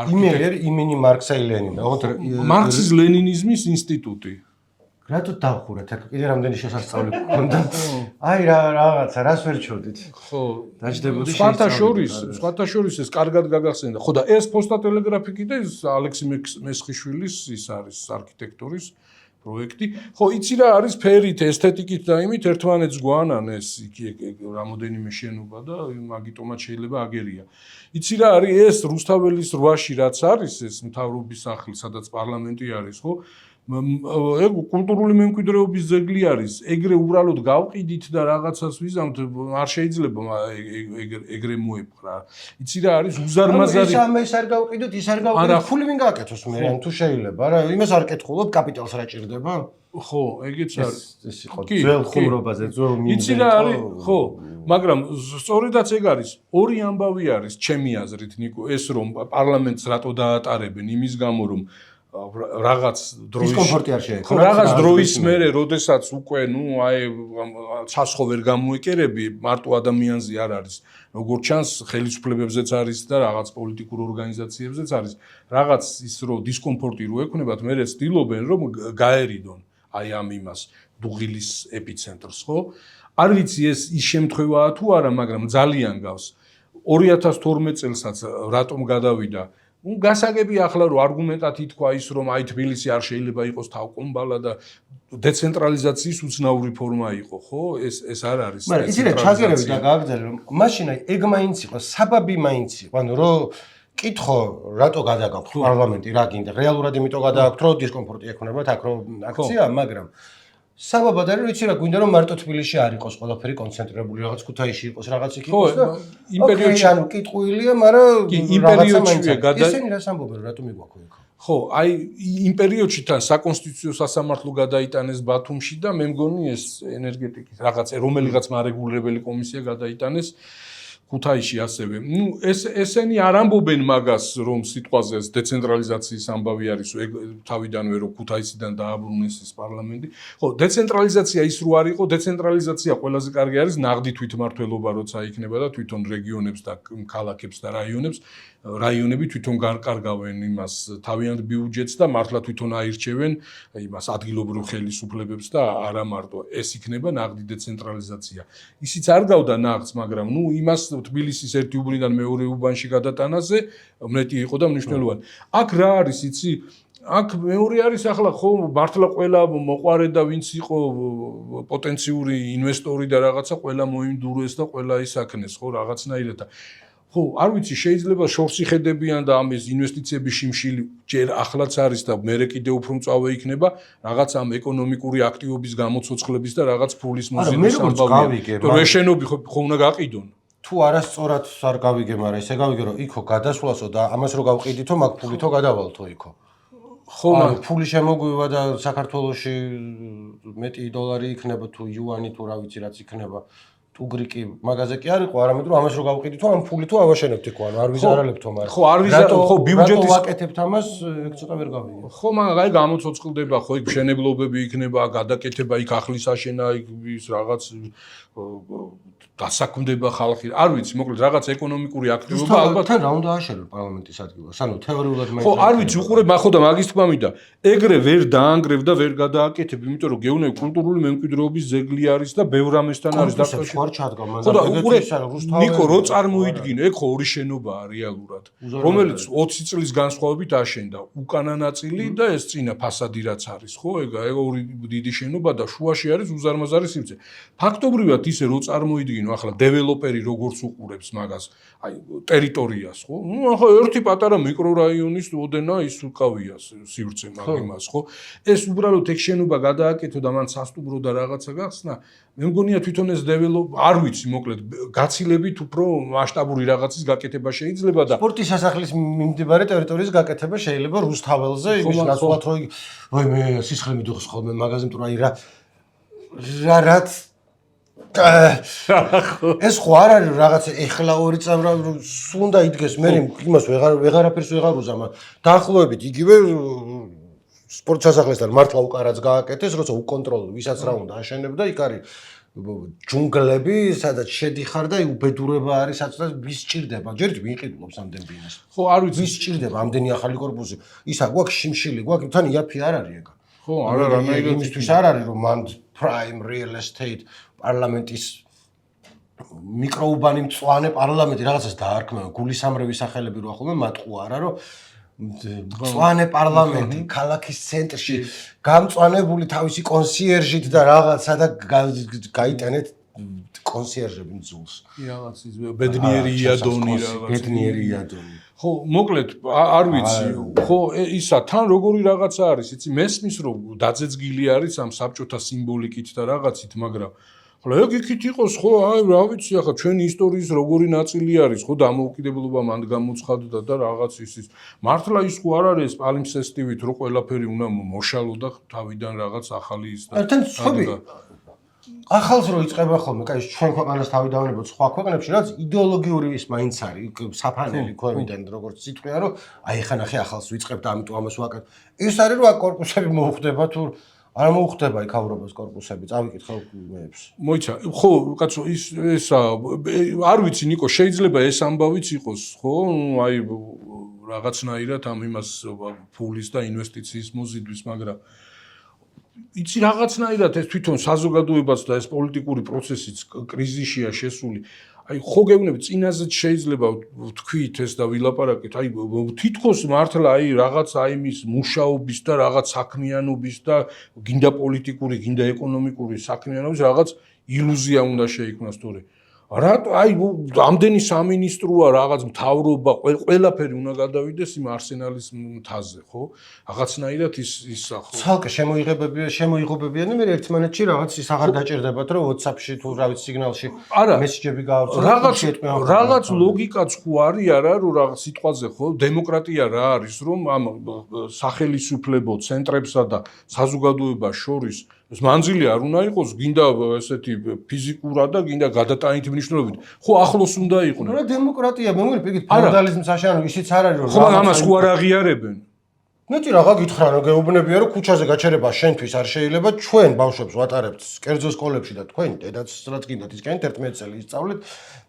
იმელი არის იმენი მარქსა ლენინა, მარქსის ლენინიზმის ინსტიტუტი. რატო დავხურეთ? აქ კიდე რამდენი შესასწავლი გქონდა. აი რაღაცა, რას ვერ ჩოდით. ხო, დაждებოდი სხვათა შორის ეს კარგად გაგახსენდა. ხო და ეს პოსტა ტელეგრაფი კიდე ალექსი მესხიშვილის ის არის არქიტექტურის პროექტი. ხო, იცი რა არის ფერით, ესთეტიკით და იმით ერთმანეთს გვანანეს იქ რამოდენიმე შენობა და მაგიტომაც შეიძლება აგერია. იცი რა არის ეს რუსთაველის 8-ში რაც არის ეს მთავრობის სახლი, სადაც პარლამენტი არის, ხო? ეგ კულტურული მემკვიდრეობის ძეგლი არის. ეგრე უბრალოდ გავყიდით და რაღაცას ვიზამთ, არ შეიძლება ეგრე მოეპყრა. იცი რა არის უზარმაზარი. ის არ გავყიდოთ, ის არ გავყიდოთ, ფული ვინ გააკეთოს მე, თუ შეიძლება რა, იმას არ კითხულობ, კაპიტალს რა ჭირდება? ხო, ეგეც არის. ეს იყო ძველ ხუმრობაზე, ძველ მინდზე. იცი რა არის? ხო, მაგრამ სწორედაც ეგ არის. ორი ამბავი არის ჩემი აზრით, ნიკო, ეს რომ პარლამენტს რატო დაატარებენ იმის გამო რომ რაღაც დროის დისკომფორტი არ შეექო. ხო, რაღაც დროის მერე, როდესაც უკვე, აი, ცასხო ვერ გამოიკერები, მარტო ადამიანზე არ არის. როგორც ჩანს, ხელისუფლებებზეც არის და რაღაც პოლიტიკურ ორგანიზაციებზეც არის. რაღაც ის რომ დისკომფორტი რო ექნებათ, მერე ცდილობენ რომ გაერიდონ აი ამ იმას, დუღილის ეპიცენტრს, ხო? არ ვიცი ეს ის შემთხვევაა თუ არა, მაგრამ ძალიან გავს. 2012 წელსაც რატომ გადავიდა? გასაგები ახლა რომ არგუმენტად ითქვა ის რომ აი თბილისი არ შეიძლება იყოს თავკომბალა და დეცენტრალიზაციის უცნაური ფორმა იყო, ხო? ეს არ არის. მაგრამ იცი რა ჩაგერები და გააგრძელე რომ მაშინ აი ეგ მაინც იყო, საბაბი მაინც იყო, ანუ რომ კითხო რატო გადაგაქვთ პარლამენტი, რა გინდა? რეალურად იმიტომ გადაგაქვთ რომ დისკომფორტი ექნებათ აქ რომ აქცია, მაგრამ საბაბად არის, ვიცი რა, გვინდა რომ მარტო თბილისში არ იყოს ყველაფერი კონცენტრირებული, რაღაც ქუთაისში იყოს, რაღაც იქ იყოს და იმ პერიოდში ანუ კიტყვილია, მაგრამ იმ პერიოდშია ისინი რას ამბობენ, რატომ იგვაქვე იქ? ხო, აი იმ პერიოდში თან საკონსტიტუციო სასამართლო გადაიტანეს ბათუმში და მე მგონი ეს ენერგეტიკის რაღაც რომელიღაც მარეგულირებელი კომისია გადაიტანეს ქუთაისში ასევე. ესენი არ ამბობენ მაგას, რომ სიტყვაზე ეს დეცენტრალიზაციის ამბავი არის, ეგ თავიდანვე რომ ქუთაისიდან დააბრუნეს ეს პარლამენტი. ხო, დეცენტრალიზაცია ის რო არ იყო, დეცენტრალიზაცია ყველაზე კარგი არის ნაღდი თვითმმართველობა, როცა იქნება და თვითონ რეგიონებს და ქალაქებს და რაიონები თვითონ გარკარგავენ იმას თავიანთ ბიუჯეტს და მართლა თვითონ აირჩევენ იმას ადგილობრივ ხელისუფლებებს და არა მარტო ეს იქნება ნაღდი დეცენტრალიზაცია. ისიც არ გავდა ნაღდს, მაგრამ იმას თბილისის ერთი უბნიდან მეორე უბანში გადატანაზე მეტი იყო და მნიშვნელოვანი. აქ რა არის, იცი? აქ მეორე არის ახლა ხო მართლა ყველა მოყარე და ვინც იყო პოტენციური ინვესტორი და რაღაცა ყველა მოიმდურეს და ყველა ისაქნეს ხო რაღაცნაირად. ხო, არ ვიცი, შეიძლება შორს იხედებიან და ამის ინვესტიციების შიმშილი ჯერ ახლაც არის და მერე კიდევ უფრო მწვავე იქნება რაღაც ამ ეკონომიკური აქტივობის გამოცოცხლების და რაღაც ფულის მოზიდვის ამბავია. თუ რეშენები ხო უნდა გაყიდონ. თუ არასწორად არ გავიგე, მაგრამ ესე გავიგე რომ იქო გადასვლასო და ამას რო გავყიდითო, მაგ ფულითო გადავალთო იქო. ხო, მაგრამ ფული შემოგვივა და საქართველოში მეტი დოლარი იქნება თუ იუანი თუ რა ვიცი რაც იქნება. თუ გრიკი მაგაზე კი არ იყო, არამედ რომ ამას რო გავყიდითო, ამ ფული თუ ავაშენებთ იქო, ანუ არ ვიზარალებთო, მაგრამ ხო, არ ვიზარალებთ, ხო, ბიუჯეტის რატო ვაკეთებთ ამას, ეგ ცოტა ვერ გავიგე. ხო, მაგრამ აი გამოცოცხლდება, ხო, იქ მშენებლობები იქნება, გადაკეთება, იქ ახლის აშენა, იქ ის რაღაც დასაქმდება ხალხი. არ ვიცი, მოკლედ რაღაც ეკონომიკური აქტივობა ალბათ თან რა უნდა აშენო პარლამენტის ადგილას. ანუ თეორიულად მე ხო, არ ვიცი, უყურებ ახო და მაგის თქმა მინდა. ეგრე ვერ დაანგრევ და ვერ გადააკეთებ, იმიტომ რომ გეუბნები კულტურული მემკვიდრეობის ძეგლი არის და ბევრ ამესთან არის დაკავშირებული. ხო, ჩადგა, მაგრამ ხო და უყურებ ნიკო რო წარმოიდგინე, ეგ ხო ორი შენობაა რეალურად, რომელიც 20 წლის განსხვავებით აშენდა. უკანა ნაწილი და ეს წინა ფასადი რაც არის, ხო, ეგ ორი დიდი შენობა და შუაში არის უზარმაზარი სივრცე. ფაქტობრივად ისე რო წარმოიდგინო ახლა დეველოპერი როგორც უყურებს მაგას, აი ტერიტორიას, ხო? ახლა ერთი პატარა მიკრორაიონის ოდენა ის უკავია სივრცე მაგ იმას, ხო? ეს უბრალოდ ეგ შენობა გადააკეთო და მან სასტუმრო და რაღაცა გახსნა. მე მგონია თვითონ ეს არ ვიცი, მოკლედ გაცილებით უფრო მასშტაბური რაღაცის გაკეთება შეიძლება და სპორტის სასახლის მიმდებარე ტერიტორიის გაკეთება შეიძლება რუსთაველზე, იმის ნაცვლად რომ ვაი მე სისხლი მიდუხს ხოლმე მაგაზე, იმიტომ აი რაც ეს ხო არ არის რაღაც ეხლა ორი წამრა სუნდა იდგეს მე იმას ვეღარაფერს ვეღარ უზამა დაახლოებით იგივე სპორტ სასახლესთან მართლა უკარაც გააკეთეს როცა უკონტროლო ვისაც რა უნდა აშენებდა იქ არის ჯუნგლები სადაც შედიხარ და უბედურება არის სადაც ვის სჭირდება ჯერ ვიყიდულობს ამდენ ბინას ხო არ ვიცი ვის სჭირდება ამდენი ახალი корпуსი ისა გვაქვს შიმშილი გვაქვს თან იაფი არ არის ეგ ხო არა რანაირად იმისთვის არ არის რომ მან prime real estate პარლამენტის მიკროუბანი მწვანე პარლამენტი რაღაცას დაარქმევა გულისამრევი სახელები რო ახლა მატყუ არა რომ მწვანე პარლამენტი ქალაქის ცენტრში გამწვანებული თავისი კონსიერჟით და რაღაცა და გაიტანეთ კონსიერჟები მძულს რაღაც ის ბედნიერი იადონი რაღაც ბედნიერი იადონი ხო, მოკლედ არ ვიცი, ხო, ისა თან როგორი რაღაცა არის, იცი, მესმის რომ დაძეძგილი არის ამ საბჭოთა სიმბოლიკით და რაღაცით, მაგრამ ხოლო ეგ იქით იყოს, ხო, აი, რა ვიცი, ახლა ჩვენი ისტორიის როგორი ნაწილი არის, ხო, დამოუკიდებლობა მან გამოცხადდა და რაღაც ის მართლა ის ხო არ არის პალიმსესტივით, რომ ყველაფერი უნდა მოშალო და თავიდან რაღაც ახალი ის და ერთად სხვები ახალს რო იწყება ხოლმე, კაი, ჩვენ ქვეყანას თავი დავანებოთ სხვა ქვეყნებში, რაც იდეოლოგიური ის მაინც არის, საფანელი ქვევიდან როგორც სიტყვია, რომ აი ხა ნახე ახალს ვიწყებ და ამიტომ ამას ვაკეთებ. ის არის რომ აქ კორპუსები მოუხდება თუ არ მოუხდება იქ ავრობას კორპუსები, წავიკითხავ მეებს. მოიცა, ხო, კაცო, ესა არ ვიცი, ნიკო, შეიძლება ეს ამბავიც იყოს, ხო? აი რაღაცნაირად ამ იმას ფულის და ინვესტიციის მოზიდვის, მაგრამ იცი რაღაცნაირად ეს თვითონ საზოგადოებაც და ეს პოლიტიკური პროცესიც კრიზისშია შესული. აი ხო გეუბნები წინაზეც შეიძლება ვთქვით ეს და ვილაპარაკეთ, აი თითქოს მართლა აი რაღაც აი იმის მუშაობის და რაღაც საქმიანობის და გინდა პოლიტიკური, გინდა ეკონომიკური საქმიანობის რაღაც ილუზია უნდა შეიქმნას თორე რატო აი ამდენი სამინისტროა რაღაც მთავრობა ყველაფერი უნდა გადავიდეს იმ არსენალის მთაზე ხო რაღაცნაირად ის ხო ცალკე შემოიღობებიანი მე ერთმანეთში რაღაც ის აღარ დაჭირდებათ რომ WhatsApp-ში თუ რა ვიცი სიგნალში მესეჯები გაავრცელოთ რაღაც ლოგიკაც ხო არის არა რომ რაღაც სიტყვაზე ხო დემოკრატია რა არის რომ ამ სახელისუფლებო ცენტრებსა და საზოგადოებას შორის ეს მანძილი არ უნდა იყოს გინდა ესეთი ფიზიკურად და გინდა გადატანითი მნიშვნელობით ხო ახლოს უნდა იყვნენ რა დემოკრატია მე მგონი პირიქით ფეოდალიზმს აშენო ისიც არ არის რომ ხო ამას ხო არ აღიარებენ ნეტი რაღა გითხრა რომ გეუბნებია რომ ქუჩაზე გაჩერება შენთვის არ შეიძლება ჩვენ ბავშვებს ვატარებთ კერძო სკოლებში და თქვენ დედაც რაც გინდათ ისკენით 11 წელი ისწავლეთ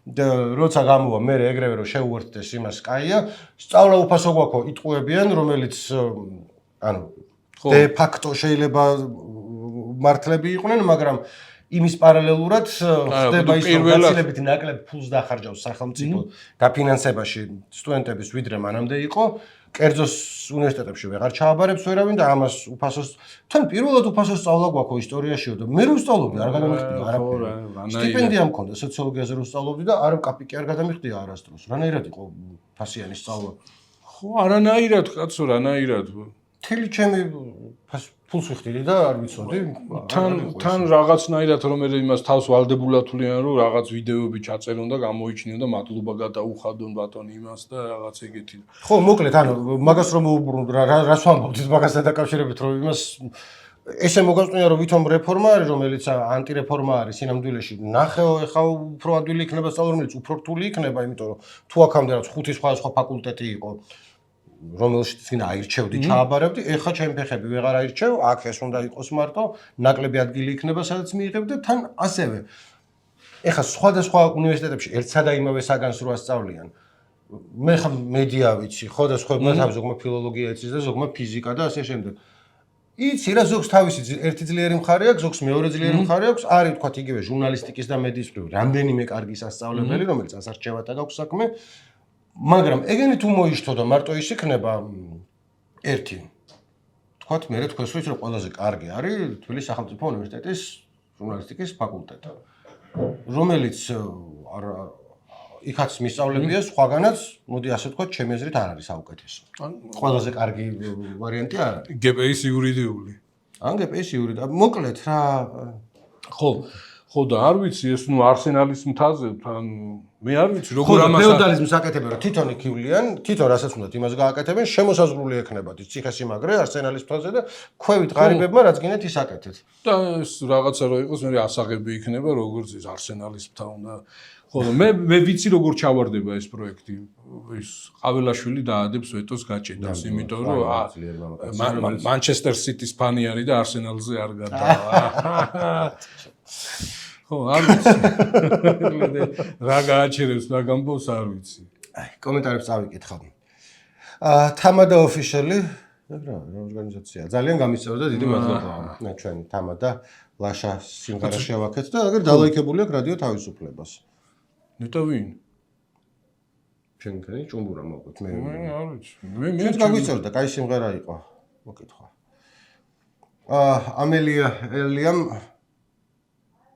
და როცა გამოვა მე ეგრევე რომ შეუერთდეს იმას კაია სწავლა უფასო გვაქვს იტყუებიან რომელიც ანუ დე ფაქტო შეიძლება მართლები იყვნენ მაგრამ იმის პარალელურად ხდება ის რომ გაცილებით ნაკლებ ფულს დახარჯავს სახელმწიფო დაფინანსებაში სტუდენტების ვიდრე მანამდე იყო კერძო უნივერსიტეტებში ვეღარ ჩააბარებს ვერავინ და ამას უფასოს თან პირველად უფასო სწავლა გვაქვს ისტორიაშიო და მე რო ვსწავლობდი არ გადამიხდია არაფერი სტიპენდია მქონდა სოციოლოგიაზე რო ვსწავლობდი და არ კაპიკი არ გადამიხდია არასდროს რანაირად იყო ფასიანი სწავლა ხო არანაირად კაცო რანაირად თელი ჩემი ფულს ვიხდიდი და არ ვიცოდი თან რაღაცნაირად რომ მე იმას თავს ვალდებულათვლიან რომ რაღაც ვიდეოები ჩაწერონ და გამოიჩინონ და მადლობა გადაუხადონ ბატონი იმას და რაღაც ეგეთი ხო მოკლედ ანუ მაგას რომ უბრუნდ რას ვამბობთ მაგასთან დაკავშირებით რომ იმას ესე მოგაწყვია რომ ვითომ რეფორმა არის რომელიც ანტირეფორმა არის სინამდვილეში ნახეო ეხა უფრო ადვილი იქნება სწავლა რომელიც უფრო რთული იქნება იმიტომ რომ თუ აქამდე რაც 5 სხვადასხვა ფაკულტეტი იყო რომელშიც გინდა აირჩევდი ჩააბარებდი ეხა ჩემი ფეხები ვეღარ აირჩევ აქ ეს უნდა იყოს მარტო ნაკლები ადგილი იქნება სადაც მიიღებ და თან ასევე ეხა სხვადასხვა უნივერსიტეტებში ერთსა და იმავე საგანს რო ასწავლიან მე ხა მედია ვიცი ხო და სხვებმა ზოგმა ფილოლოგია იცის და ზოგმა ფიზიკა და ასე შემდეგ იცი რა ზოგს თავისი ერთი ძლიერი მხარე აქვს ზოგს მეორე ძლიერი მხარე აქვს არის თქვათ იგივე ჟურნალისტიკის და მედიის მხრივ რამდენიმე კარგი სასწავლებელი რომელიც ასარჩევათა გაქვს საქმე მაგრამ ეგენი თუ მოიშთო და მარტო ის იქნება ერთი თქვათ მე თქვენს ვიცი რომ ყველაზე კარგი არის თბილისის სახელმწიფო უნივერსიტეტის ჟურნალისტიკის ფაკულტეტი რომელიც იქაც მისწავლებია სხვაგანაც მოდი ასე ვთქვათ ჩემი აზრით არ არის საუკეთესო ყველაზე კარგი ვარიანტი არ არის გპის იურიდიული ან გპის იურიდიული მოკლედ რა ხო და არ ვიცი ეს ნუ არსენალის მთაზე თან მე არ ვიცი როგორ ამას ფეოდალიზმს აკეთებენ რომ თვითონ იქივლიან თვითონ რასაც უნდათ იმას გააკეთებენ შემოსაზღვრული ექნებათ ის ციხესიმაგრე არსენალის მთაზე და ქვევით ღარიბებმა რაც გინდათ ის აკეთეთ და ეს რაღაცა რო იყოს მე ასაღები იქნება როგორც ის არსენალის მთა უნდა ხო მე ვიცი როგორ ჩავარდება ეს პროექტი ის ყაველაშვილი დაადებს ვეტოს გაჭედას იმიტომ რომ მანჩესტერ სიტის ფანი არის და არსენალზე არ გადავა ხო არ ვიცი რა გააჩერებს რა გამბოს არ ვიცი აი კომენტარებს წავიკითხავ თამადა ოფიციალი რა ორგანიზაცია ძალიან გამისწორდა დიდი მადლობა ჩვენ თამადა ლაშა სიმღერა შევაქეთ და აგერ დალაიქებული აქვს რადიო თავისუფლებას ნეტა ვინ ჩვენკენი ჭუმბურა მოყვეთ მე არ ვიცი მე გამისწორდა კაი სიმღერა იყო მოკითხვა ამელია ელიამ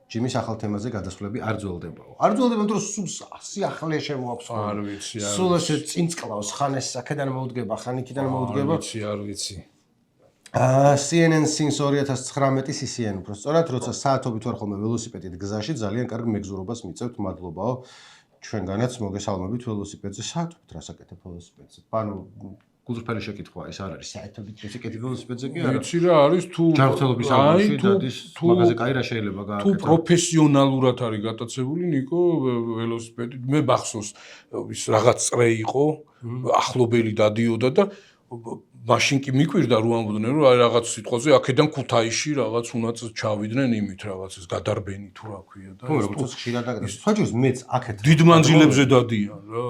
ჯიმის ახალ თემაზე გადასვლები არ ძველდებაო. არ ძველდება, რომ სულ სიახლე შემოაქვს. არ ვიცი. სულ ესე წინწყლავს, ხან ეს აქედან მოუდგება, ხან იქიდან მოუდგება. არ ვიცი. CNN Sins 2019 CCN უფრო სწორად, როცა საათობით ვარ ხოლმე ველოსიპედით გზაში, ძალიან კარგ მეგზურობას მიწევთ, მადლობაო. ჩვენგანაც მოგესალმებით ველოსიპედზე, საათობით რასაკეთებ ველოსიპედზე. ანუ გულწრფელი შეკითხვა ეს არ არის, საათობით შეკეთებ ველოსიპედზე კი არა. ვიცი რა არის თუ ჯანმრთელობის ამბავში დადის მაგაზე კაი რა შეიძლება თუ გააკეთო. პროფესიონალურად არის გატაცებული ნიკო ველოსიპედით, მე ბახსოვს ის რაღაც წრე იყო, ახლობელი დადიოდა და მაშინ კი მიკვირდა რომ ამბობდნენ რომ აი რაღაც სიტყვაზე აქედან ქუთაისში რაღაც უნაც ჩავიდნენ იმით რაღაც ეს გადარბენი თუ რა ქვია და როგორც ხშირად დაგდა. სხვაჯერს მეც აქეთ დიდ მანძილებზე დადიან რა.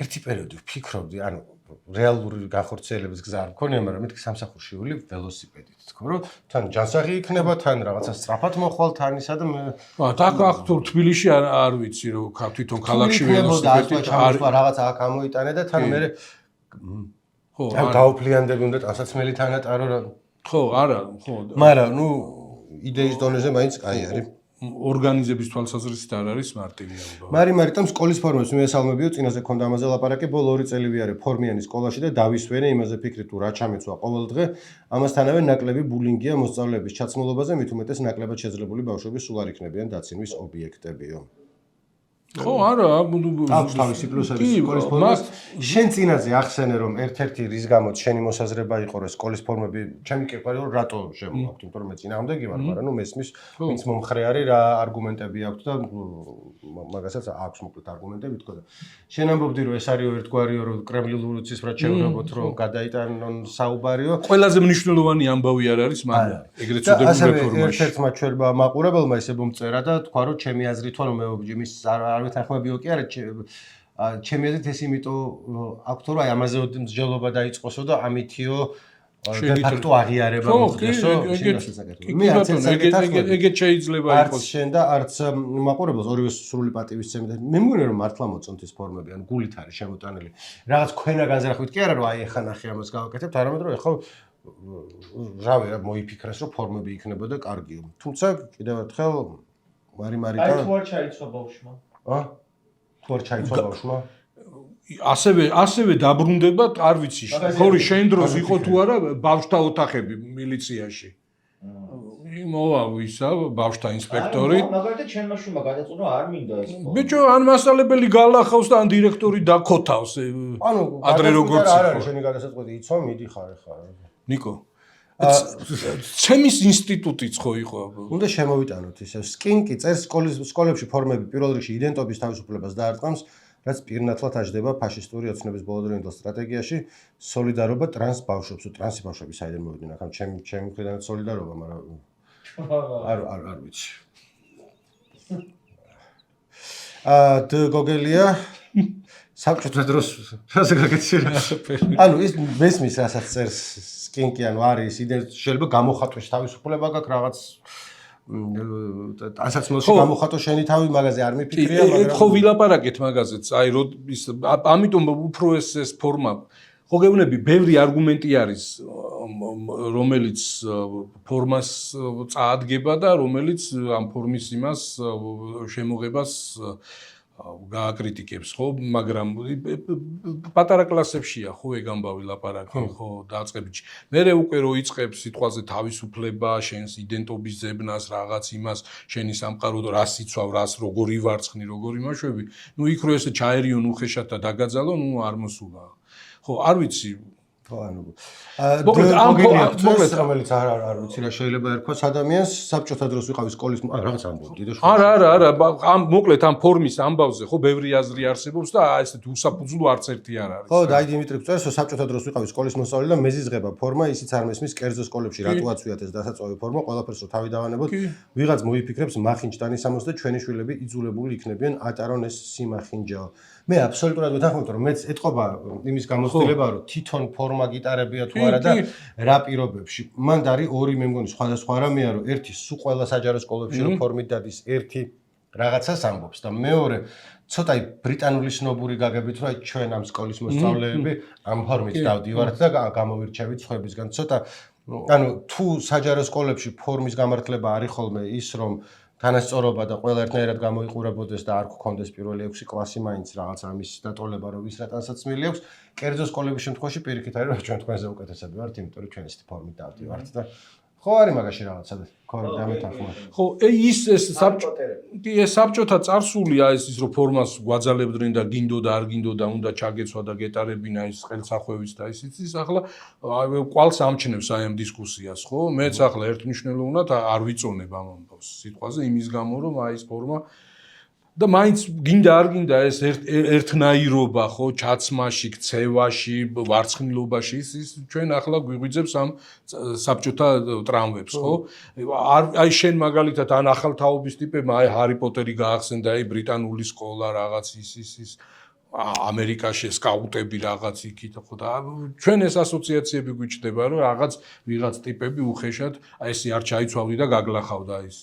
ერთი პერიოდი ვფიქრობდი, ანუ რეალური განხორციელების გზა არ მქონია, მაგრამ მეთქი სამსახურში ვული ველოსიპედით, თქო რომ თან ჯანსაღი იქნება, თან რაღაცა სწრაფად მოხვალ თან ისა და მე აქ თუ თბილისში არ ვიცი რომ თვითონ ქალაქში ველოსიპედით არ რაღაცა აქ ამოიტანე და თან მე ხო თან გაუფლიანდები უნდა ტანსაცმელი თანატარო რა. ხო არა ხო მაგრამ ნუ იდეის დონეზე მაინც კაი არის. ორგანიზების თვალსაზრისით არ არის მარტივი ამბავი. მარიტამ სკოლის ფორმებს მიესალმებიო, წინაზე ქონდა ამაზე ლაპარაკი, ბოლო 2 წელი ვიარე ფორმიანი სკოლაში და დავისვენე იმაზე ფიქრით თუ რა ჩამეცვა ყოველდღე. ამასთანავე ნაკლები ბულინგია მოსწავლეების ჩაცმულობაზე, მით უმეტეს ნაკლებად შეძლებული ბავშვები სულ არ იქნებიან დაცინვის ობიექტებიო. ხო არა აქვს თავისი პლუსები სკოლის ფორმას. შენ წინაზე ახსენე რომ ერთ-ერთი რის გამოც შენი მოსაზრება იყო რომ სკოლის ფორმები ჩემი კი ყარი რომ რატო შემოაქვთ, იმიტომ რომ მე წინააღმდეგი ვარ, მაგრამ ნუ მესმის ვინც მომხრე არის რა არგუმენტები აქვს და მაგასაც აქვს მოკლედ არგუმენტები თქო და შენ ამბობდი რომ ეს არისო ერთგვარიო რომ კრემლინული ცისფრად შევნებოთ რომ გადაიტანონ საუბარიო. ყველაზე მნიშვნელოვანი ამბავი არ არის მაგრამ ეგრეთ წოდებული რეფორმაში. ერთ-ერთმა ჩვენმა მაყურებელმა ისე მომწერა და თქვა რომ ჩემი აზრით რომ მე ჯიმის არ მეთანხმებიო კი არა ჩემი აზრით ეს იმიტომ აქვს რომ აი ამაზე მსჯელობა დაიწყოსო და ამითიო დე-ფაქტო აღიარება მოხდესო მე ეგეთ შეიძლება იყოს არც შენ და არც მაყურებელს ორივე სრული პატივისცემი და მე მგონია რომ მართლა მოწონთ ეს ფორმები ან გულით არის შემოტანილი რაღაც ქვენა განზრახვით კი არა რომ აი ეხა ნახე ამას გავაკეთებთ არამედ რომ ეხა რავი რა მოიფიქრეს რომ ფორმები იქნებოდა კარგიო თუმცა კიდევ ერთხელ მარიტა აი თუ არ ჩაიცვა ბავშვმა თუ არ ჩაიცვა ბავშვმა ასევე დაბრუნდება, არ ვიცი, ხორი შენ დროს იყო თუ არა ბავშვთა ოთახები მილიციაში. მოვა ვისა, ბავშვთა ინსპექტორი. მაგალითად ჩემმა შვილმა გადაწყვიტა არ მინდა ეს. ბიჭო, ან მასწავლებელი გალახავს და ან დირექტორი დაქოთავს. ანუ ადრე როგორც არ არის შენი გადასაწყვეტი, იცვა, მიდიხარ ახლა. ნიკო. ჩემის ინსტიტუტიც ხო იყო. უნდა შემოვიტანოთ ისე. სკინკი წერს სკოლებში ფორმები პირველ რიგში იდენტობის თავისუფლებას დაარტყამს, რაც პირნათლად აჯდება ფაშისტური ოცნების ბოლოდროინდელ სტრატეგიაში სოლიდარობა ტრანს ბავშვებს. ტრანსი ბავშვები საიდან მოვიდნენ? ახლა ჩემი მხრიდან სოლიდარობა, მაგრამ არ ვიცი. გოგელია საბჭოთა დროს რაზე გაგეცირა? ანუ ის მესმის რასაც წერს სკინკი, ანუ არის შეიძლება გამოხატვის თავისუფლება გაქვს რაღაც ასაცმელში გამოხატო შენი თავი მაგაზე არ მიფიქრია, მაგრამ ხო ვილაპარაკეთ მაგაზეც, აი ის ამიტომ უფრო ეს ფორმა ხო გეუბნები, ბევრი არგუმენტი არის, რომელიც ფორმას წაადგება და რომელიც ამ ფორმის იმას შემოღებას გააკრიტიკებს, ხო, მაგრამ პატარა კლასებშია ხო ეგ ამბავი ლაპარაკი, ხო, დაწყებითში. მერე უკვე რო იწყებს სიტყვაზე თავისუფლება, შენს იდენტობის ძებნას, რაღაც იმას, შენი სამყარო და რას იცავ, რას როგორი ვარცხნი, როგორი მაშვები, ნუ იქ რო ესე ჩაერიონ უხეშად და დაგაძალო, ნუ არ მოსულა. ხო, არ ვიცი. ხო, ანუ მოკლედ რომელიც არ ვიცი რა შეიძლება ერქვას ადამიანს საბჭოთა დროს ვიყავი სკოლის რაღაც ამბობდი და არა ამ მოკლედ ამ ფორმის ამბავზე ხო ბევრი აზრი არსებობს და ესეთ უსაფუძვლო არც ერთი არ არის. ხო, დაი დიმიტრი წერს რომ საბჭოთა დროს ვიყავი სკოლის მოსწავლე და მეზიზღება ფორმა ისიც არ მესმის კერძო სკოლებში რატო აწვიათ ეს დასაწვავი ფორმა ყველაფერს რო თავი დავანებოთ ვიღაც მოიფიქრებს მახინჯდანის ამოს და ჩვენი შვილები იძულებული იქნებიან ატარონ ეს სიმახინჯაო. მე აბსოლუტურად ვეთანხმებ რომ მეც ეთყობა იმის გამოცდილება რომ თვითონ ფორმა გიტარებია თუ არა და რა პირობებში. მანდ არის ორი მე მგონი სხვადასხვა რამეა რომ ერთი სულ ყველა საჯარო სკოლებში რომ ფორმით დადის ერთი რაღაცას ამბობს და მეორე ცოტა ბრიტანული სნობური გაგებით რომ ჩვენ ამ სკოლის მოსწავლეები ამ ფორმით დავდივართ და გამოვირჩევით სხვებისგან ცოტა ანუ თუ საჯარო სკოლებში ფორმის გამართლება არის ხოლმე ის რომ თანასწორობა და ყველა ერთნაირად გამოიყურებოდეს და არ გქონდეს პირველი 6 კლასი მაინც რაღაც ამის დატოლება რომ ვის რა ტანსაცმელი აქვს. კერძო სკოლების შემთხვევაში პირიქით არის რომ ჩვენ თქვენზე უკეთესები ვართ, იმიტომ რომ ჩვენ ესეთი ფორმით დავდივართ და ხო არის მაგაში რაღაცა ქორდა მეტახმა. ხო, ის საბჭოთა წარსული ეს ის რომ ფორმას გვაძალებდნენ და გინდო და არ გინდო და უნდა ჩაგეცვა და გეტარებინა ის ხელსახვევიც და ის ახლა კვალს ამჩნევს აი ამ დისკუსიას, ხო? მეც ახლა ერთმნიშვნელოვნად არ ვიწონებ ამ ამბავს სიტყვაზე იმის გამო რომ აი ეს ფორმა და მაინც გინდა არ გინდა ეს ერთნაირობა ხო ჩაცმაში, ქცევაში, ვარცხნილობაში ის ჩვენ ახლა გვიღვიძებს ამ საბჭოთა ტრამვებს ხო? აი შენ მაგალითად ან ახალთაობის ტიპებმა აი ჰარი პოტერი გაახსენდა, აი ბრიტანული სკოლა რაღაც ის ამერიკაში სკაუტები რაღაც იქით ხო და ჩვენ ეს ასოციაციები გვიჩნდება რომ ვიღაც ტიპები უხეშად აი ეს არ ჩაიცვალდი და გაგლახავდა ის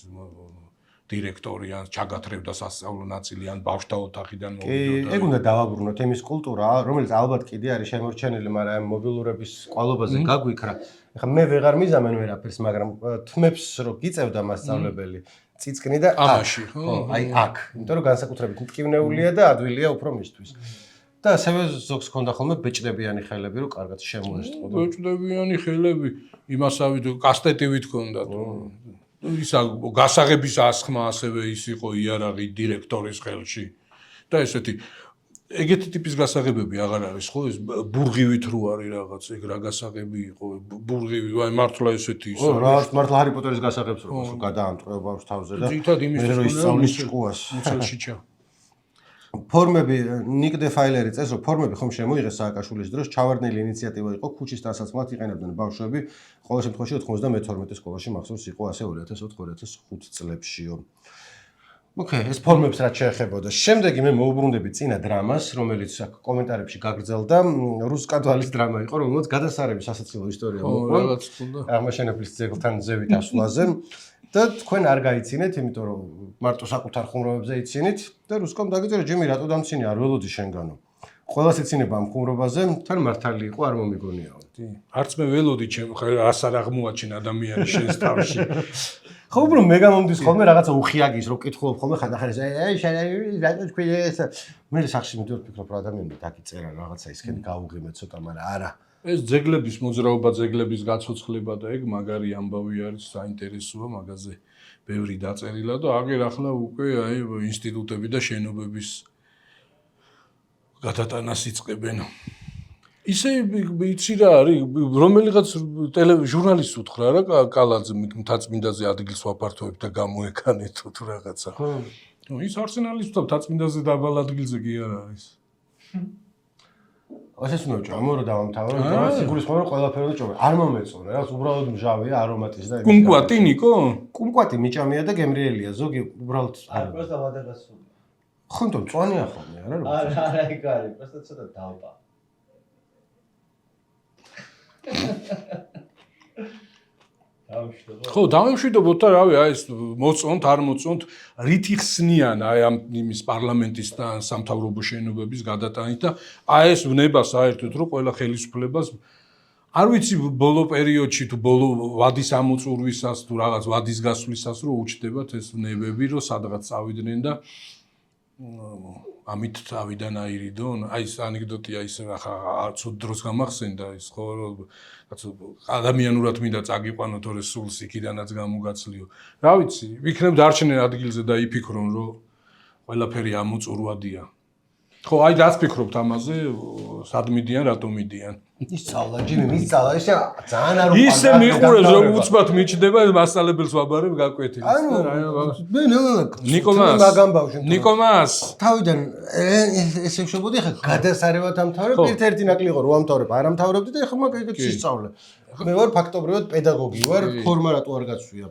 დირექტორი ან ჩაგათრევდა სასწავლო ნაწილი ან ბავშვთა ოთახიდან მოვიდოდა. ეგ უნდა დავაბრუნოთ იმის კულტურა, რომელიც ალბათ კიდე არის შემორჩენილი, მაგრამ ამ მობილურების კვალობაზე გაგვიქრა. ეხლა მე ვეღარ მიზამენ ვერაფერს, მაგრამ თმებს რო გიწევდა მასწავლებელი, წიწკნი და ამაში, ხო? აი აქ, იმიტომ რომ განსაკუთრებით მტკივნეულია და ადვილია უფრო მისთვის. და ასევე ზოგს ქონდა ხოლმე ბეჭდებიანი ხელები, რომ კარგად შემოესწყვოდა. ბეჭდებიანი ხელები, იმასავით კასტეტივით ქონდა თუ ისა გასაღების ასხმა ასევე ის იყო იარაღი დირექტორის ხელში და ესეთი ეგეთი ტიპის გასაღებები აღარ არის ხო ეს ბურღივით რო არის რაღაც ეგ რა გასაღები იყო ბურღივი აი მართლა ესეთი ის რა მართლა ჰარი პოტერის გასაღებს რო გადაამტყრევა ბავშვ თავზე და მე რო ისწავლის ჭკუას უცელში ჩა ფორმები ნიკ დე ფაილერი წეს რომ ფორმები ხომ შემოიღეს სააკაშვილის დროს ჩავარდნილი ინიციატივა იყო ქუჩის დასაცმლად იყენებდნენ ბავშვები ყოველ შემთხვევაში 92 სკოლაში მახსოვს იყო ასე 2004-2005 წლებშიო ოკეი ეს ფორმებს რაც შეეხებოდა შემდეგი მე მოვუბრუნდები წინა დრამას რომელიც აქ კომენტარებში გაგრძელდა რუსკადვალის დრამა იყო რომელსაც გადასარების სასაცილო ისტორია მოყვა რაღაც თუნდა აღმაშენებლის ძეგლთან ზევით ასვლაზე და თქვენ არ გაიცინეთ, იმიტომ რომ მარტო საკუთარ ხუმრობებზე იცინით და რუსკომ დაგიწერა ჯემი რატო დამცინი არ ველოდი შენგანო. ყველას ეცინება ამ ხუმრობაზე, თან მართალი იყო არ მომიგონიაო. არც მე ველოდი ჩემ რას არ აღმოაჩენ ადამიანი შენს თავში. ხო უბრალოდ მე გამომდის ხოლმე რაღაცა უხიაგის რო კითხულობ ხოლმე ხანდახან აი რატო თქვენ ეს მე სახში მივდივარ ფიქრობ რომ ადამიანები დაგიწერა რაღაცა ისქენი გაუღიმეთ ცოტა, მაგრამ არა. ეს ძეგლების მოძრაობა, ძეგლების გაცოცხლება და ეგ მაგარი ამბავი არის, საინტერესოა მაგაზე ბევრი დაწერილა და აგერ ახლა უკვე აი ინსტიტუტები და შენობების გადატანას იწყებენ. ისე იცი რა არის, რომელიღაც ჟურნალისტს უთხრა რა კალაძე მთაწმინდაზე ადგილს ვაფართოვებ და გამოეკანეთ თუ რაღაცა. ხო. ის არსენალისტს მთაწმინდაზე დაბალ ადგილზე კი არ არის. ასეც უნდა ვჭამ რომ დავამთავრო, და სიგურის ხომ რომ ყველაფერი ვჭამ. არ მომეწონა, რაც უბრალოდ მჟავია, არომატის და კუმკვატი ნიკო? კუმკვატი მიჭამია და გემრიელია, ზოგი უბრალოდ არ პროსტა ვადაგასული. ხონდო მწვანეა ხოლმე, არა? არა, ეგ არის, პროსტა ცოტა დავპა. ხო, დავემშვიდობოთ და რავი, აი ეს მოწონთ, არ მოწონთ, რითი ხსნიან აი ამ იმის პარლამენტის და სამთავრობო შენობების გადატანით და აი ეს ვნება საერთოდ რომ ყველა ხელისუფლებას არ ვიცი ბოლო პერიოდში თუ ბოლო ვადის ამოწურვისას თუ რაღაც ვადის გასვლისას რომ უჩნდებათ ეს ვნებები რომ სადღაც წავიდნენ და ამით წავიდან აირიდონ აი ეს ანეკდოტია ის ახლა ცუდ დროს გამახსენდა ის ხო ადამიანურად მინდა წაგიყვანო თორე სულს იქიდანაც გამოგაცლიო რა ვიცი ვიქნებ დარჩენენ ადგილზე და იფიქრონ რომ ყველაფერი ამოწურვადია ხო აი რაც ფიქრობთ ამაზე სად მიდიან რატომ მიდიან ისწავლა ჯიმი მისწავლა ისე ძალიან არ ისე მიყურებს რომ უცბად მიჩნდება მასალებელს ვაბარებ გაკვეთილი მე ნიკომას ნიკომას თავიდან ესე ვშობოდი ხა გადასარევად ამთავრებ ერთ-ერთი ნაკლი იყო რომ ამთავრებ არ ამთავრებდი და ეხლა მაგ ისწავლე მე ვარ ფაქტობრივად პედაგოგი ვარ ფორმა რატო არ გაცვია